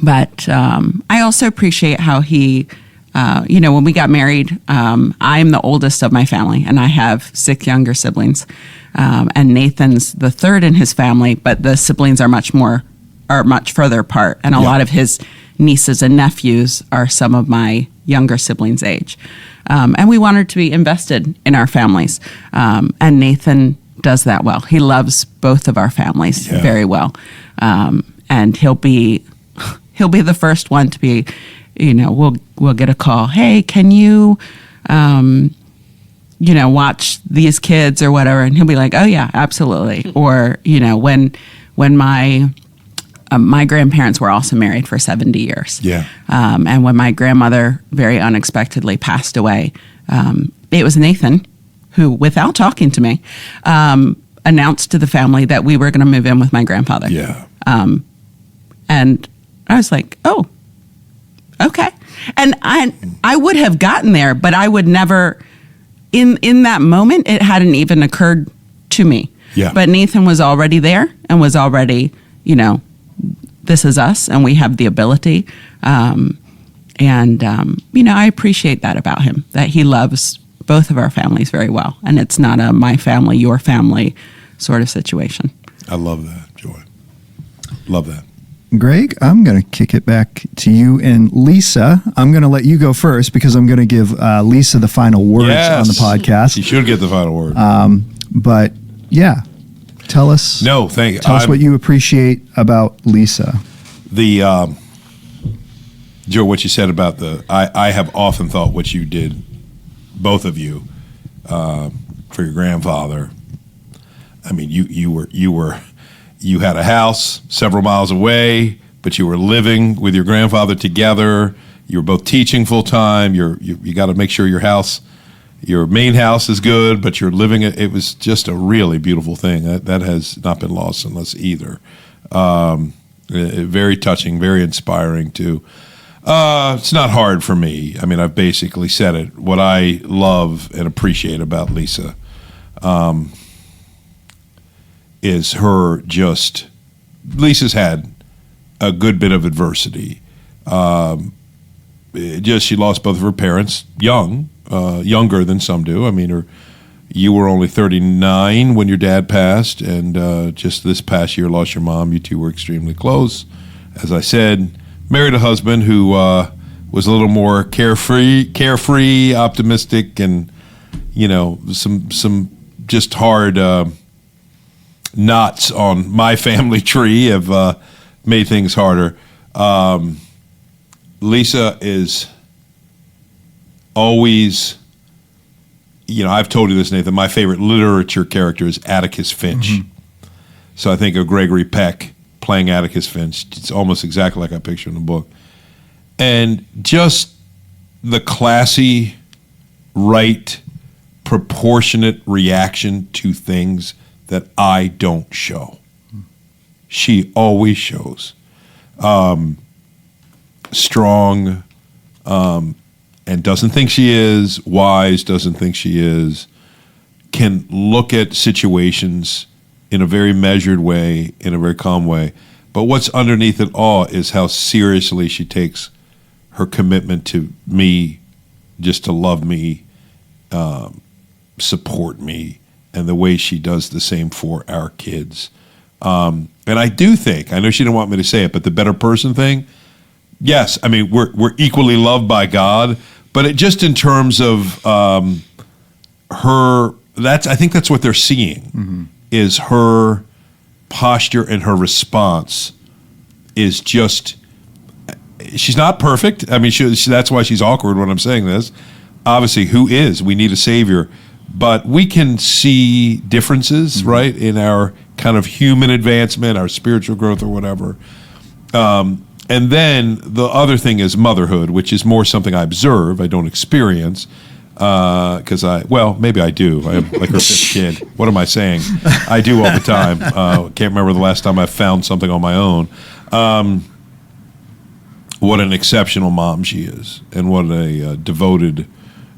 But I also appreciate how he, when we got married, I'm the oldest of my family, and I have 6 younger siblings. And Nathan's the third in his family, but the siblings are much further apart. And a lot of his nieces and nephews are some of my younger siblings' age. And we wanted to be invested in our families. And Nathan does that well. He loves both of our families very well. And he'll be the first one to be, we'll get a call. Hey, can you, watch these kids or whatever? And he'll be like, oh yeah, absolutely. Or, when my grandparents were also married for 70 years. Yeah. And when my grandmother very unexpectedly passed away, it was Nathan who, without talking to me, announced to the family that we were going to move in with my grandfather. Yeah. And I was like, oh, okay. And I would have gotten there, but I would never, in that moment, it hadn't even occurred to me. Yeah. But Nathan was already there and was already, this is us and we have the ability. I appreciate that about him, that he loves both of our families very well. And it's not a my family, your family sort of situation. I love that, Joy. Love that. Greg, I'm going to kick it back to you. And Lisa, I'm going to let you go first because I'm going to give Lisa the final words on the podcast. She should get the final word. But yeah, tell us. No, thank you. Tell us what you appreciate about Lisa. The Joe, what you said about I have often thought what you did, both of you, for your grandfather. I mean, you had a house several miles away, but you were living with your grandfather together. You were both teaching full time. You got to make sure your main house is good, but you're living it. It was just a really beautiful thing. That has not been lost on us either. Very touching, very inspiring too. It's not hard for me. I mean, I've basically said it. What I love and appreciate about Lisa is Lisa's had a good bit of adversity. She lost both of her parents young, younger than some do. I mean, you were only 39 when your dad passed, and just this past year lost your mom. You two were extremely close. As I said, married a husband who was a little more carefree, optimistic, and some just hard knots on my family tree have made things harder. Lisa is always, I've told you this, Nathan, my favorite literature character is Atticus Finch. Mm-hmm. So I think of Gregory Peck playing Atticus Finch. It's almost exactly like I picture in the book. And just the classy, right, proportionate reaction to things that I don't show. She always shows. Strong, and doesn't think she is, wise, doesn't think she is, can look at situations in a very measured way, in a very calm way. But what's underneath it all is how seriously she takes her commitment to me, just to love me, support me, and the way she does the same for our kids. And I do think, I know she didn't want me to say it, but the better person thing, yes, I mean, we're equally loved by God, but just in terms of her, I think that's what they're seeing, is her posture and her response is just, she's not perfect. I mean, that's why she's awkward when I'm saying this. Obviously, who is? We need a savior. But we can see differences, right, in our kind of human advancement, our spiritual growth or whatever. And then the other thing is motherhood, which is more something I observe, I don't experience, because maybe I do. I am like her fifth kid. What am I saying? I do all the time. Can't remember the last time I found something on my own. What an exceptional mom she is, and what a devoted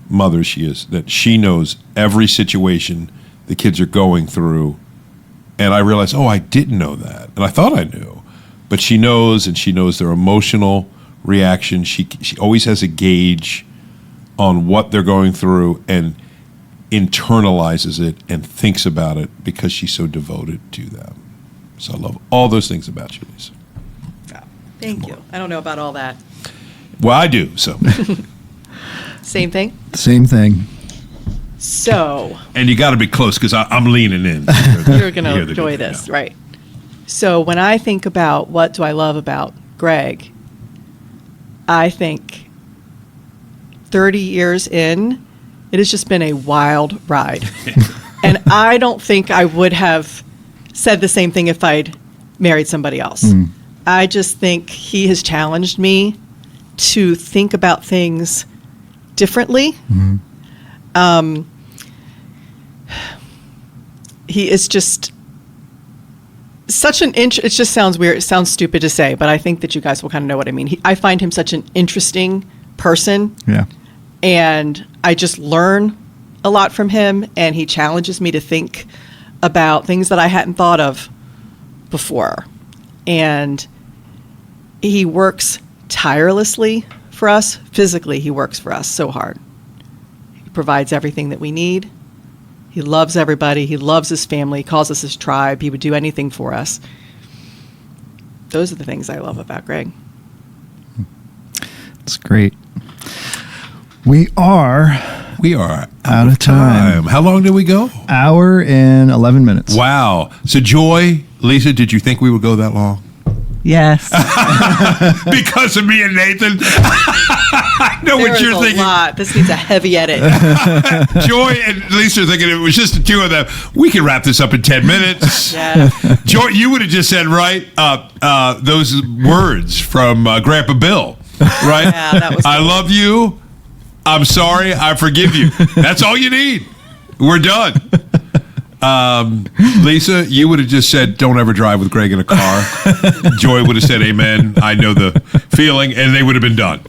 mother she is, that she knows every situation the kids are going through. And I realized, I didn't know that. And I thought I knew. But she knows, and she knows their emotional reaction. She always has a gauge on what they're going through and internalizes it and thinks about it because she's so devoted to them. So I love all those things about you, Lisa. Thank you. I don't know about all that. Well, I do, so. Same thing? Same thing. So. And you got to be close because I'm leaning in. You're going to enjoy this, right? So when I think about what do I love about Greg, I think 30 years in, it has just been a wild ride. And I don't think I would have said the same thing if I'd married somebody else. I just think he has challenged me to think about things differently. He is just such an it just sounds weird. It sounds stupid to say, but I think that you guys will kind of know what I mean. I find him such an interesting person. Yeah. And I just learn a lot from him, and he challenges me to think about things that I hadn't thought of before. And he works tirelessly for us. Physically, he works for us so hard. He provides everything that we need. He loves everybody. He loves his family. He calls us his tribe. He would do anything for us. Those are the things I love about Greg. It's great. We are out of time. How long did we go? Hour and 11 minutes. Wow. So Joy, Lisa, did you think we would go that long? Yes. Because of me and Nathan? I know what you're thinking. A lot. This needs a heavy edit. Joy and Lisa are thinking it was just the two of them. We can wrap this up in 10 minutes. Yeah. Joy, you would have just said, right, those words from Grandpa Bill, right? Yeah, that was I cool. love you. I'm sorry. I forgive you. That's all you need. We're done. Lisa, you would have just said, don't ever drive with Greg in a car. Joy would have said, amen. I know the feeling. And they would have been done.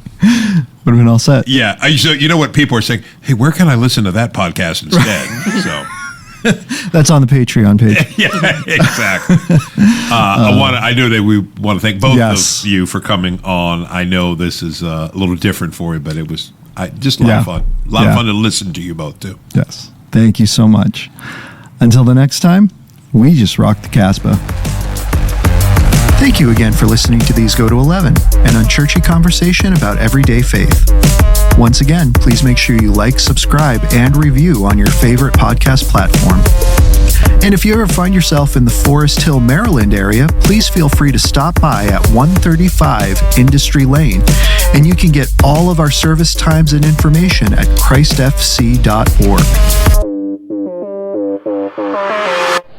Would have been all set. Yeah. So you know what people are saying? Hey, where can I listen to that podcast instead? So That's on the Patreon page. yeah, exactly. I know that we want to thank both Yes. of you for coming on. I know this is a little different for you, but it was just a lot of fun. A lot of fun to listen to you both, too. Yes. Thank you so much. Until the next time, we just rock the Casbah. Thank you again for listening to These Go to 11, an unchurchy conversation about everyday faith. Once again, please make sure you like, subscribe, and review on your favorite podcast platform. And if you ever find yourself in the Forest Hill, Maryland area, please feel free to stop by at 135 Industry Lane, and you can get all of our service times and information at christfc.org.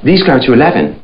These go to 11.